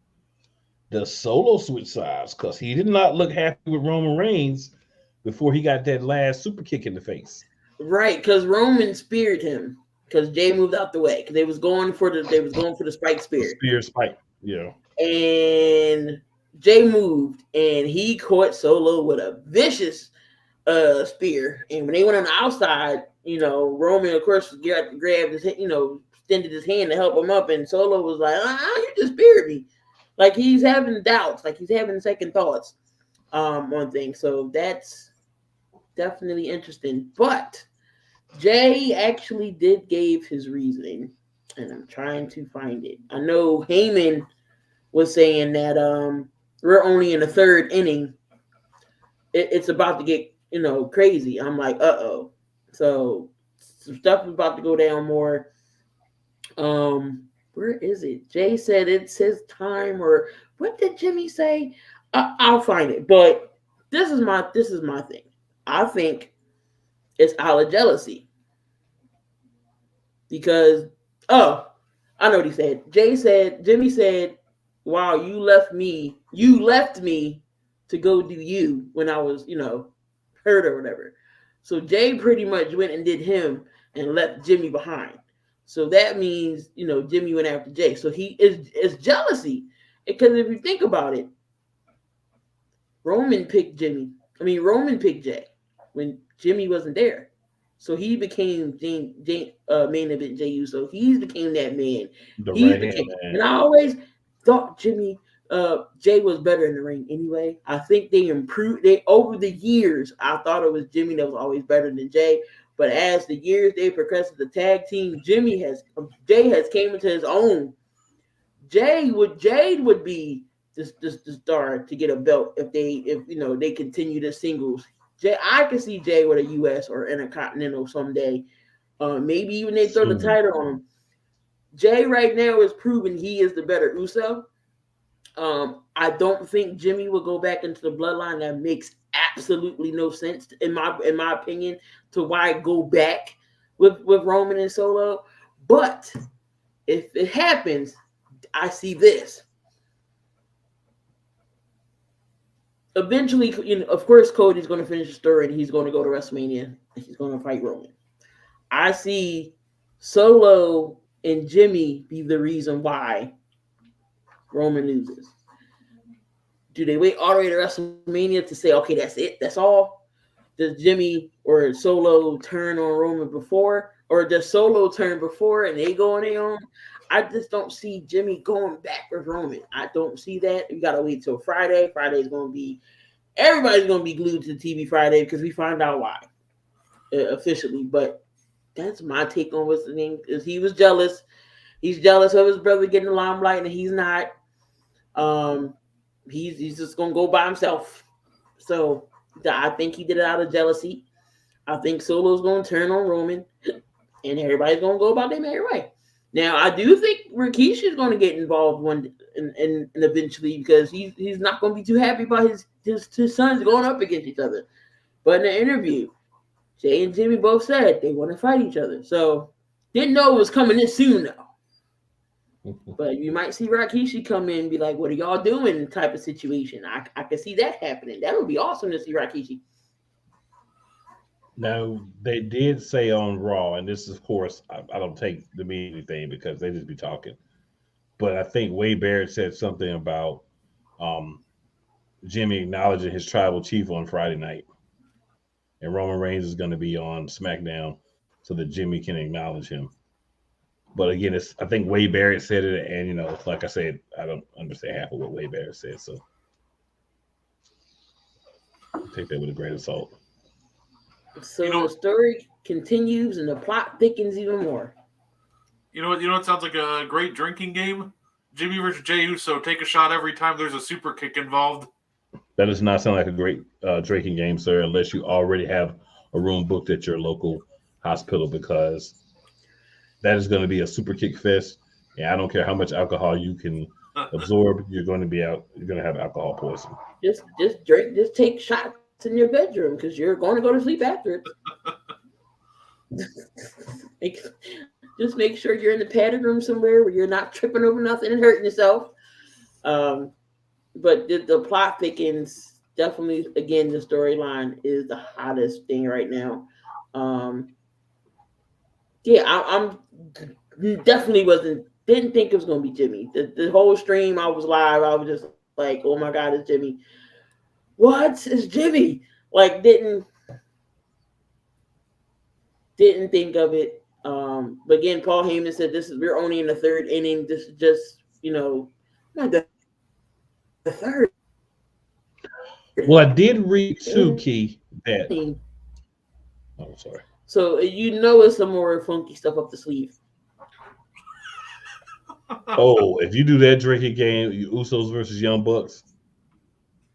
Does Solo switch sides? Because he did not look happy with Roman Reigns before he got that last super kick in the face. Right, because Roman speared him because Jay moved out the way because they was going for the spike spear. Spear spike, yeah. And Jay moved and he caught Solo with a vicious spear. And when they went on the outside, Roman of course grabbed his, extended his hand to help him up, and Solo was like, "You just speared me." Like he's having doubts, like he's having second thoughts on things. So that's definitely interesting. But Jay actually did give his reasoning, and I'm trying to find it. I know Heyman was saying that we're only in the third inning. It's about to get crazy. I'm like, so some stuff is about to go down more. Where is it? Jay said it's his time, or what did Jimmy say? I'll find it. But this is my thing. I think it's out of jealousy because I know what he said. Jimmy said, "Wow, you left me to go do you when I was, hurt or whatever." So Jay pretty much went and did him and left Jimmy behind. So that means, Jimmy went after Jay. So he is jealousy. Because if you think about it, Roman picked Jimmy. Roman picked Jay when Jimmy wasn't there. So he became main event Jey Uso. He became that man. The He right hand became, man. and I always thought Jay was better in the ring anyway. I think they improved. They over the years, I thought it was Jimmy that was always better than Jay. But as the years they progressed as the tag team, Jay has came into his own. Jade would be the star to get a belt if they continue the singles. I could see Jay with a US or Intercontinental someday. Maybe even they throw the title on him. Jay right now is proving he is the better Uso. I don't think Jimmy will go back into the bloodline. That makes absolutely no sense in my opinion to why go back with Roman and Solo. But if it happens, I see this. Eventually, of course, Cody's going to finish the story and he's going to go to WrestleMania and he's going to fight Roman. I see Solo and Jimmy be the reason why Roman loses. Do they wait all the way to WrestleMania to say, okay, that's it, that's all? Does Jimmy or Solo turn on Roman before? Or does Solo turn before and they go on their own? I just don't see Jimmy going back with Roman. I don't see that. We gotta wait till Friday. Everybody's gonna be glued to the TV Friday because we find out why officially. But that's my take on what's the name. Is he was jealous. He's jealous of his brother getting the limelight and he's not. He's just gonna go by himself. So I think he did it out of jealousy. I think Solo's gonna turn on Roman, and everybody's gonna go about their merry way. Now, I do think Rikishi's going to get involved and eventually because he's not going to be too happy about his sons going up against each other. But in the interview, Jay and Jimmy both said they want to fight each other. So, didn't know it was coming this soon, though. But you might see Rikishi come in and be like, what are y'all doing type of situation. I can see that happening. That would be awesome to see Rikishi. Now, they did say on Raw, and this is, of course, I don't take the mean anything because they just be talking. But I think Wade Barrett said something about Jimmy acknowledging his tribal chief on Friday night. And Roman Reigns is going to be on SmackDown so that Jimmy can acknowledge him. But again, I think Wade Barrett said it, and like I said, I don't understand half of what Wade Barrett said, so I'll take that with a grain of salt. So the story continues and the plot thickens even more. You know what sounds like a great drinking game? Jimmy versus Jey Uso. Take a shot every time there's a super kick involved. That does not sound like a great drinking game, sir, unless you already have a room booked at your local hospital, because that is going to be a super kick fest. And I don't care how much alcohol you can absorb, you're going to have alcohol poisoning. Just drink, just take shots in your bedroom because you're going to go to sleep after it. Just make sure you're in the padded room somewhere where you're not tripping over nothing and hurting yourself. But the plot thickens. Definitely, again, the storyline is the hottest thing right now. I'm definitely didn't think it was gonna be Jimmy. The whole stream I was live, I was just like, oh my god, it's Jimmy. What is Jimmy? Like didn't think of it. But again, Paul Heyman said we're only in the third inning. This is just, not the third. Well, I did read too, Key, that sorry. So it's some more funky stuff up the sleeve. Oh, if you do that drinking game, Usos versus Young Bucks,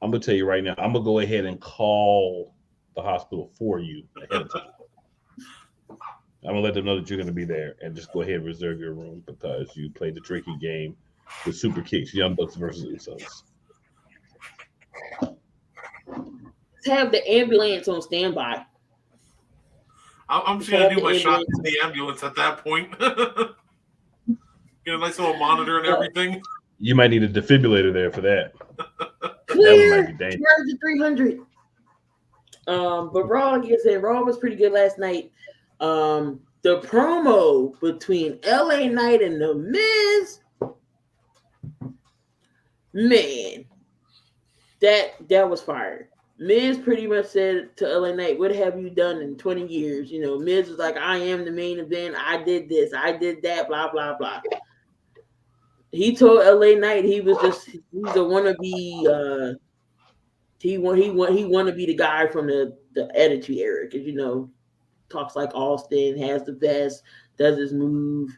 I'm gonna tell you right now, I'm gonna go ahead and call the hospital for you ahead of time. I'm gonna let them know that you're gonna be there, and just go ahead and reserve your room because you played the drinking game with Super Kicks, Young Bucks versus Usos. Have the ambulance on standby. I'm just gonna do my shot in the ambulance at that point. Get a nice little monitor and everything. You might need a defibrillator there for that. Clear. That one might be dangerous. Charge 300. But Raw, like I said, Raw was pretty good last night. The promo between LA Knight and The Miz, man, that was fire. Miz pretty much said to LA Knight, "What have you done in 20 years?" You know, Miz was like, "I am the main event. I did this. I did that. Blah blah blah." He told LA Knight he's a wannabe. He want to be the guy from the Attitude Era, because talks like Austin, has the best, does his move.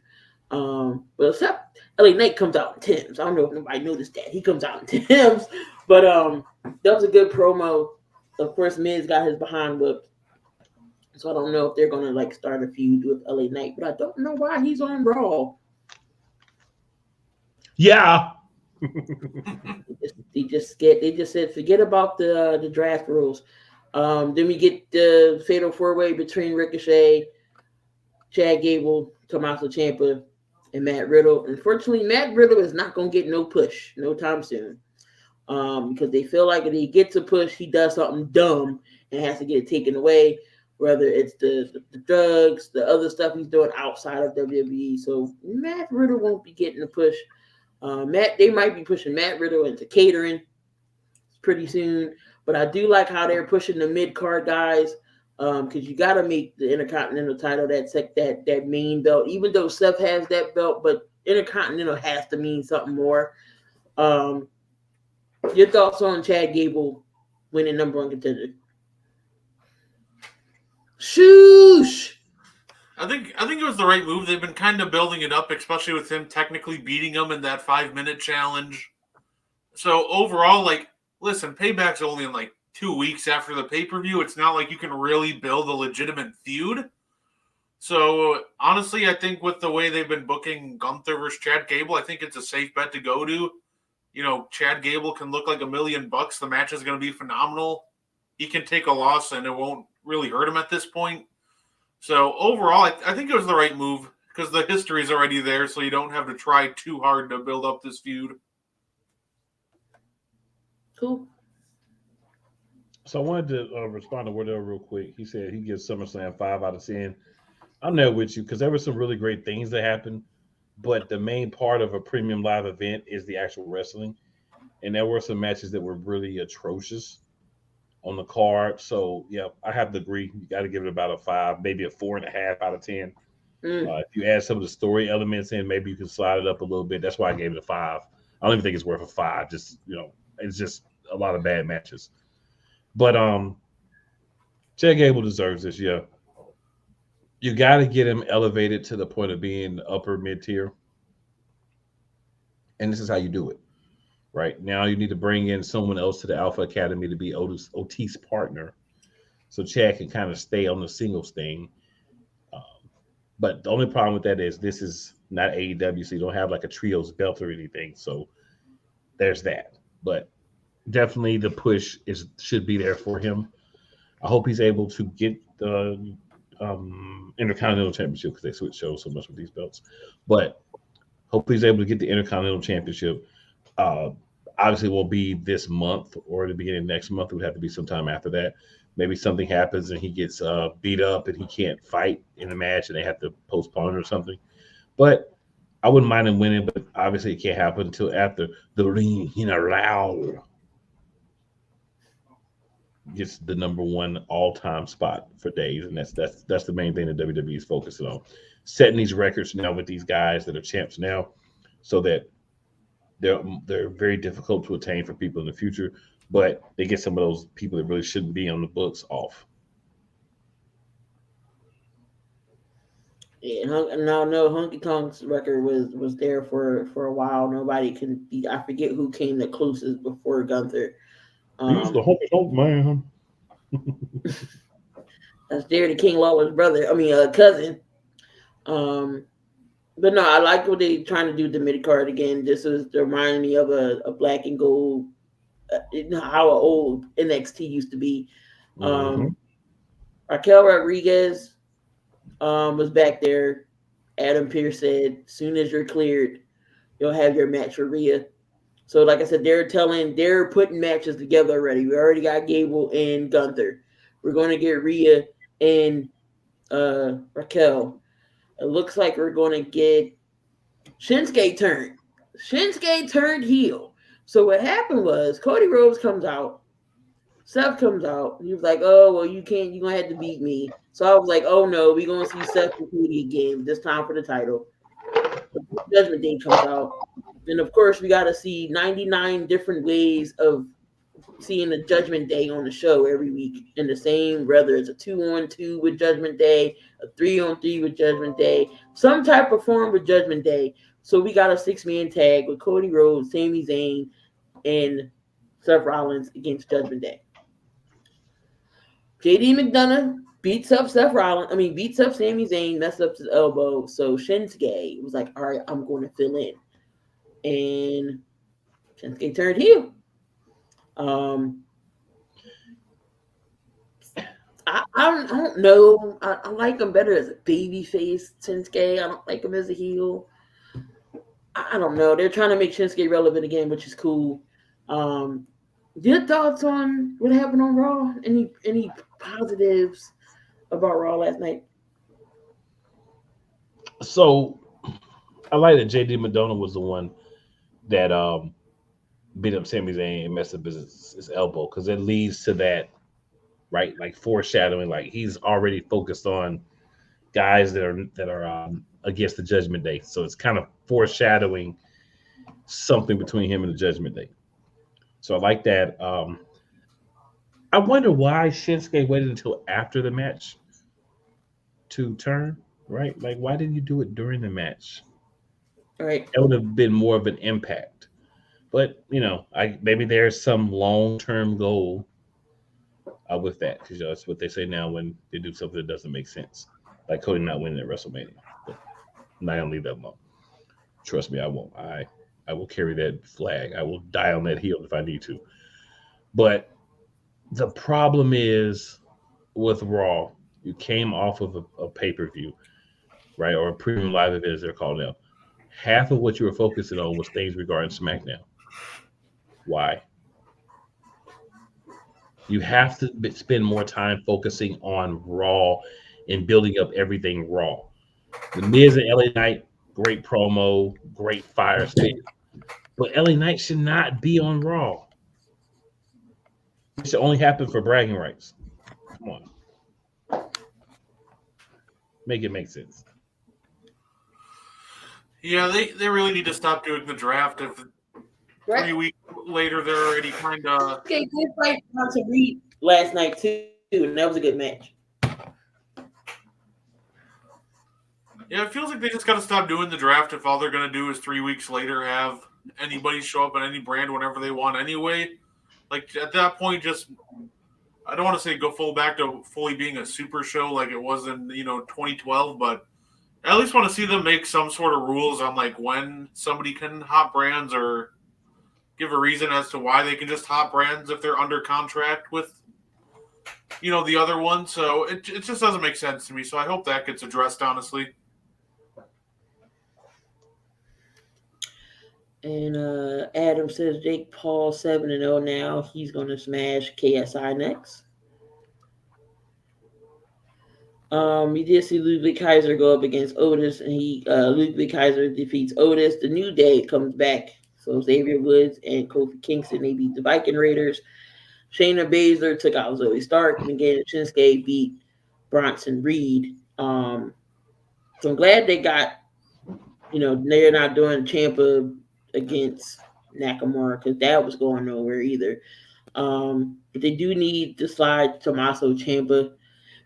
But except LA Knight comes out in Tim's. I don't know if nobody noticed that. He comes out in Tim's. But that was a good promo. Of course, Miz got his behind whipped. So I don't know if they're gonna start a feud with LA Knight, but I don't know why he's on Raw. Yeah. They just said forget about the draft rules. Then we get the fatal 4-way between Ricochet, Chad Gable, Tommaso Ciampa, and Matt Riddle. Unfortunately, Matt Riddle is not going to get no push no time soon, because they feel like if he gets a push, he does something dumb and has to get it taken away, whether it's the drugs, the other stuff he's doing outside of WWE. So Matt Riddle won't be getting a push. They might be pushing Matt Riddle into catering pretty soon, but I do like how they're pushing the mid-card guys, because you got to make the Intercontinental title that main belt, even though Seth has that belt, but Intercontinental has to mean something more. Your thoughts on Chad Gable winning number one contender? Shoosh! I think it was the right move. They've been kind of building it up, especially with him technically beating him in that 5-minute challenge. So overall, listen, Payback's only in 2 weeks after the pay-per-view. It's not like you can really build a legitimate feud. So honestly, I think with the way they've been booking Gunther versus Chad Gable, I think it's a safe bet to go to. Chad Gable can look like $1 million. The match is going to be phenomenal. He can take a loss and it won't really hurt him at this point. So overall, I think it was the right move because the history is already there, so you don't have to try too hard to build up this feud. Cool. So I wanted to respond to Wardell real quick. He said he gives SummerSlam 5 out of 10. I'm there with you because there were some really great things that happened, but the main part of a premium live event is the actual wrestling, and there were some matches that were really atrocious on the card. So yeah, I have to agree. You got to give it about a 5, maybe a 4.5 out of 10. If you add some of the story elements in, maybe you can slide it up a little bit. That's why I gave it a 5. I don't even think it's worth a 5. Just it's just a lot of bad matches. But Chad Gable deserves this. Yeah, you got to get him elevated to the point of being upper mid tier, and this is how you do it. Right now, you need to bring in someone else to the Alpha Academy to be Otis's partner, so Chad can kind of stay on the singles thing. But the only problem with that is this is not AEW, so you don't have like a trios belt or anything. So there's that. But definitely the push should be there for him. I hope he's able to get the Intercontinental Championship because they switch shows so much with these belts. But hopefully he's able to get the Intercontinental Championship. Obviously, it won't be this month or the beginning of next month. It would have to be sometime after that. Maybe something happens and he gets beat up and he can't fight in the match and they have to postpone it or something. But I wouldn't mind him winning, but obviously it can't happen until after the ring loud gets the number one all-time spot for days, and that's the main thing that WWE is focusing on, setting these records now with these guys that are champs now, so that they're very difficult to attain for people in the future, but they get some of those people that really shouldn't be on the books off. Yeah, no, Honky Tonk's record was there for a while. Nobody can beat. I forget who came the closest before Gunther. He's the Honky Tonk Man. That's Jerry the King Lawler's brother. Cousin. Um, but no, I like what they trying to do with the mid card again. This is reminding me of a black and gold, how old NXT used to be. Mm-hmm. Raquel Rodriguez was back there. Adam Pearce said, "Soon as you're cleared, you'll have your match for Rhea." So, like I said, they're putting matches together already. We already got Gable and Gunther. We're going to get Rhea and Raquel. It looks like we're going to get Shinsuke turned. Shinsuke turned heel. So what happened was Cody Rhodes comes out. Seth comes out. He was like, "Oh well, you can't. You're gonna have to beat me." So I was like, "Oh no, we're gonna see Seth and Cody again. This time for the title." Judgment Day comes out, and of course we got to see 99 different ways of seeing the Judgment Day on the show every week in the same, whether it's a 2-on-2 with Judgment Day, a 3-on-3 with Judgment Day, some type of form with Judgment Day. So we got a 6-man tag with Cody Rhodes, Sami Zayn, and Seth Rollins against Judgment Day. JD McDonough beats up beats up Sami Zayn, messes up his elbow. So Shinsuke was like, "All right, I'm going to fill in," and Shinsuke turned heel. Um, I don't know. I like him better as a baby face, Shinsuke. I don't like him as a heel. I don't know. They're trying to make Shinsuke relevant again, which is cool. Um, your thoughts on what happened on Raw? Any positives about Raw last night? So I like that JD McDonough was the one that beat up Sami Zayn and messed up his elbow because it leads to that, right? Like foreshadowing, like he's already focused on guys that are against the Judgment Day. So it's kind of foreshadowing something between him and the Judgment Day. So I like that. I wonder why Shinsuke waited until after the match to turn, right? Like, why didn't you do it during the match? All right. It would have been more of an impact. But I maybe there's some long term goal with that because that's what they say now when they do something that doesn't make sense, like Cody not winning at WrestleMania. But I'm not gonna leave that alone. Trust me, I won't. I will carry that flag. I will die on that hill if I need to. But the problem is with Raw, you came off of a pay per view, right, or a premium live event as they're called now. Half of what you were focusing on was things regarding SmackDown. Why? You have to spend more time focusing on Raw and building up everything Raw. The Miz and LA Knight, great promo, great fire spit. But LA Knight should not be on Raw. It should only happen for bragging rights. Come on. Make it make sense. Yeah, they really need to stop doing the draft. If Right. 3 weeks later they're already kind of Okay, good fight to Reed last night too, and that was a good match. yeah, it feels like they just got to stop doing the draft if all they're going to do is 3 weeks later have anybody show up on any brand whenever they want anyway. Like at that point, just I don't want to say go full back to fully being a super show like it was in 2012, but I at least want to see them make some sort of rules on like when somebody can hop brands or give a reason as to why they can just hop brands if they're under contract with the other one. So it just doesn't make sense to me. So I hope that gets addressed honestly. And Adam says Jake Paul 7-0 now. He's gonna smash KSI next. We did see Ludwig Kaiser go up against Otis, and Ludwig Kaiser defeats Otis. The New Day comes back. So Xavier Woods and Kofi Kingston, they beat the Viking Raiders. Shayna Baszler took out Zoe Stark, and again Shinsuke beat Bronson Reed. So I'm glad they got, they're not doing Champa against Nakamura because that was going nowhere either. But they do need to slide Tommaso Ciampa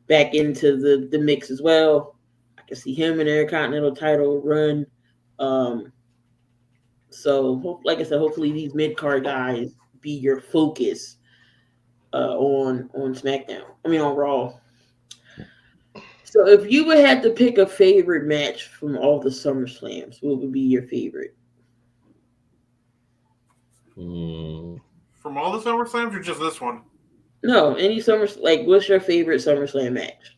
back into the mix as well. I can see him in their Continental title run. So, like I said, hopefully these mid card guys be your focus on SmackDown. I mean on Raw. So if you would have to pick a favorite match from all the SummerSlams, what would be your favorite? Mm, From all the SummerSlams or just this one? No, any what's your favorite SummerSlam match?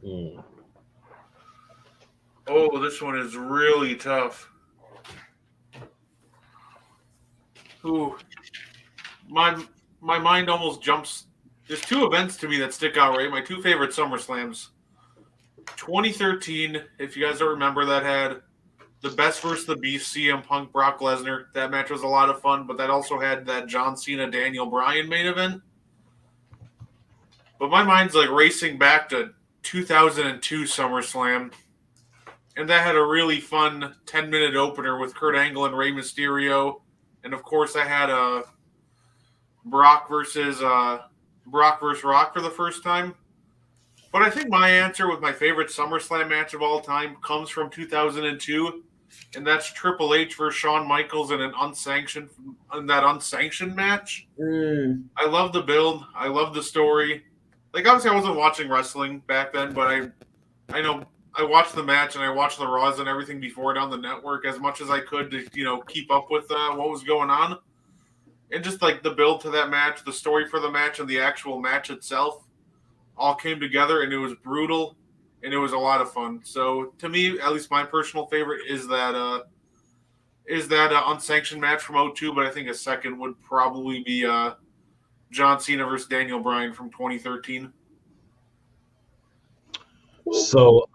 mm. Oh, this one is really tough. Ooh, my my mind almost jumps. There's two events to me that stick out, right? My two favorite SummerSlams. 2013, if you guys don't remember, that had the Best versus the Beast, CM Punk, Brock Lesnar. That match was a lot of fun, but that also had that John Cena, Daniel Bryan main event. But my mind's like racing back to 2002 SummerSlam, and that had a really fun 10-minute opener with Kurt Angle and Rey Mysterio, and of course I had a Brock versus Rock for the first time. But I think my answer with my favorite SummerSlam match of all time comes from 2002, and that's Triple H versus Shawn Michaels in that unsanctioned match. I love the build. I love the story. Like, obviously I wasn't watching wrestling back then, but I know I watched the match and I watched the Raws and everything before it on the network as much as I could to keep up with what was going on. And just like the build to that match, the story for the match, and the actual match itself all came together, and it was brutal, and it was a lot of fun. So to me, at least my personal favorite is that unsanctioned match from '02. But I think a second would probably be John Cena versus Daniel Bryan from 2013. So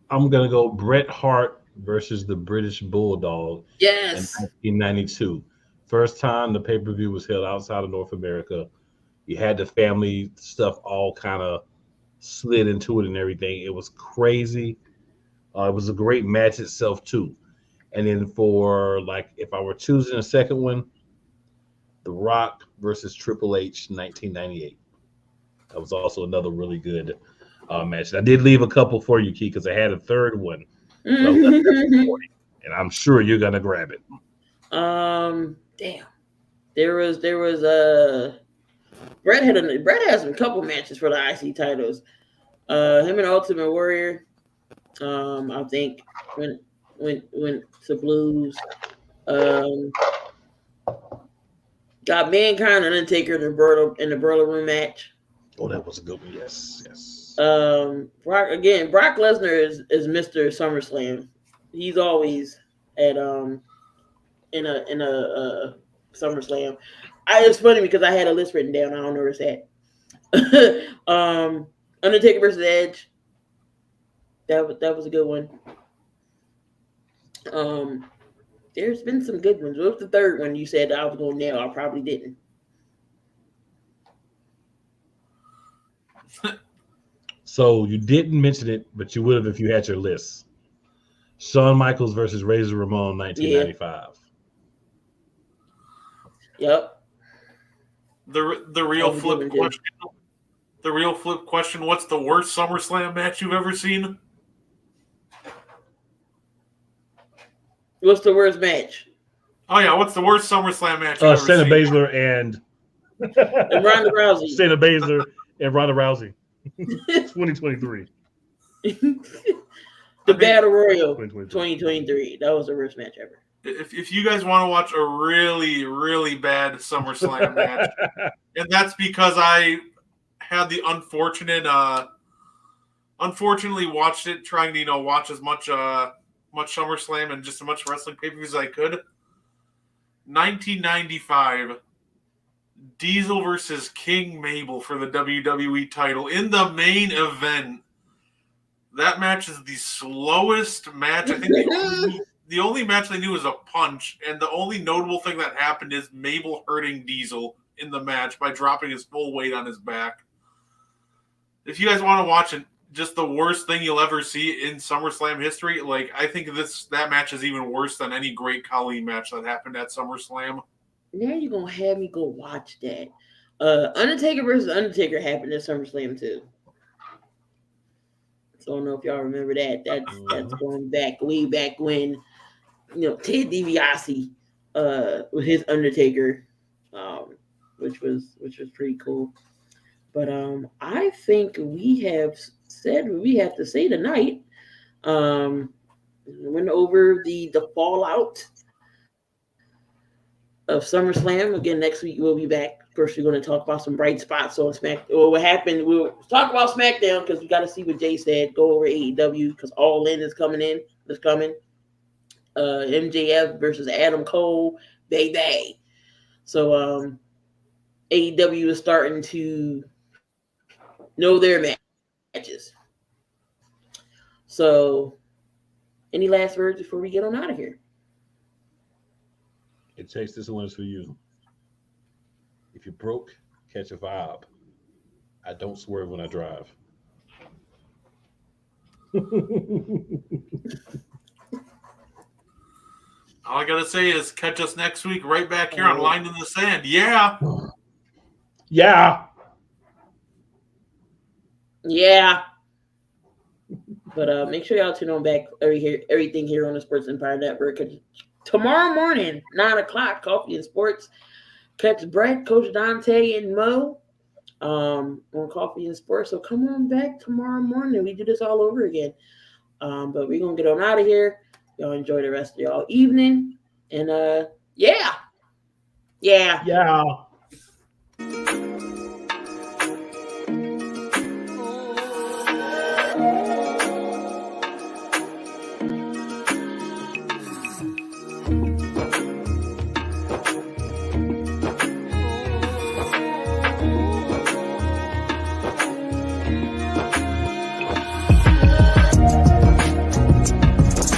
I'm gonna go Bret Hart versus the British Bulldog in Yes. 1992. First time the pay-per-view was held outside of North America. You had the family stuff all kind of slid into it and everything. It was crazy. It was a great match itself too. And then for like, if I were choosing a second one, The Rock versus Triple H, 1998. That was also another really good match. And I did leave a couple for you, Key, because I had a third one. But I left that for you, and I'm sure you're gonna grab it. Damn. There was Brett has a couple matches for the IC titles. Him and Ultimate Warrior. I think went to Blues. Got Mankind and Undertaker in the Brother Room match. Oh, that was a good one. Yes, yes. Brock Lesnar is Mr. SummerSlam. He's always at in a SummerSlam. It's funny because I had a list written down. I don't know where it's at. Undertaker versus Edge. That was a good one. There's been some good ones. What's the third one you said I was going to nail? I probably didn't. So you didn't mention it, but you would have if you had your list. Shawn Michaels versus Razor Ramon, 1995. Yep. The real flip question. The real flip question: what's the worst SummerSlam match you've ever seen? What's the worst match? Oh yeah, what's the worst SummerSlam match you've ever Shayna seen? Baszler and Ronda Rousey. Shayna Baszler and Ronda Rousey. 2023. The Battle Royal 2023. That was the worst match ever. If you guys want to watch a really, really bad SummerSlam match, and that's because I had the unfortunately watched it, trying to watch as much SummerSlam and just as much wrestling pay-per-views as I could. 1995, Diesel versus King Mabel for the WWE title in the main event. That match is the slowest match. I think the only match they knew was a punch, and the only notable thing that happened is Mabel hurting Diesel in the match by dropping his full weight on his back. If you guys want to watch it, just the worst thing you'll ever see in SummerSlam history, like I think that match is even worse than any Great Khali match that happened at SummerSlam. Now you're gonna have me go watch that. Undertaker versus Undertaker happened at SummerSlam too. So I don't know if y'all remember that. That's going way back when, Ted DiBiase with his Undertaker, which was pretty cool. But I think we have said what we have to say tonight. Went over the fallout of SummerSlam. Again, next week we'll be back. First, we're going to talk about some bright spots on SmackDown. Or what happened. We'll talk about SmackDown because we got to see what Jay said. Go over AEW because All In is coming in. It's coming. MJF versus Adam Cole. Baby. So AEW is starting to know their matches. So, any last words before we get on out of here? It takes this one for you. If you're broke, catch a vibe. I don't swerve when I drive. All I gotta say is catch us next week right back here on Line in the Sand. Yeah. Yeah. Yeah. But make sure y'all tune on back everything here on the Sports Empire Network. Tomorrow morning, 9 o'clock, Coffee and Sports. Catch Brett, Coach Dante, and Mo on Coffee and Sports. So come on back tomorrow morning. We do this all over again. But we're going to get on out of here. Y'all enjoy the rest of y'all evening. And yeah. Yeah. Yeah.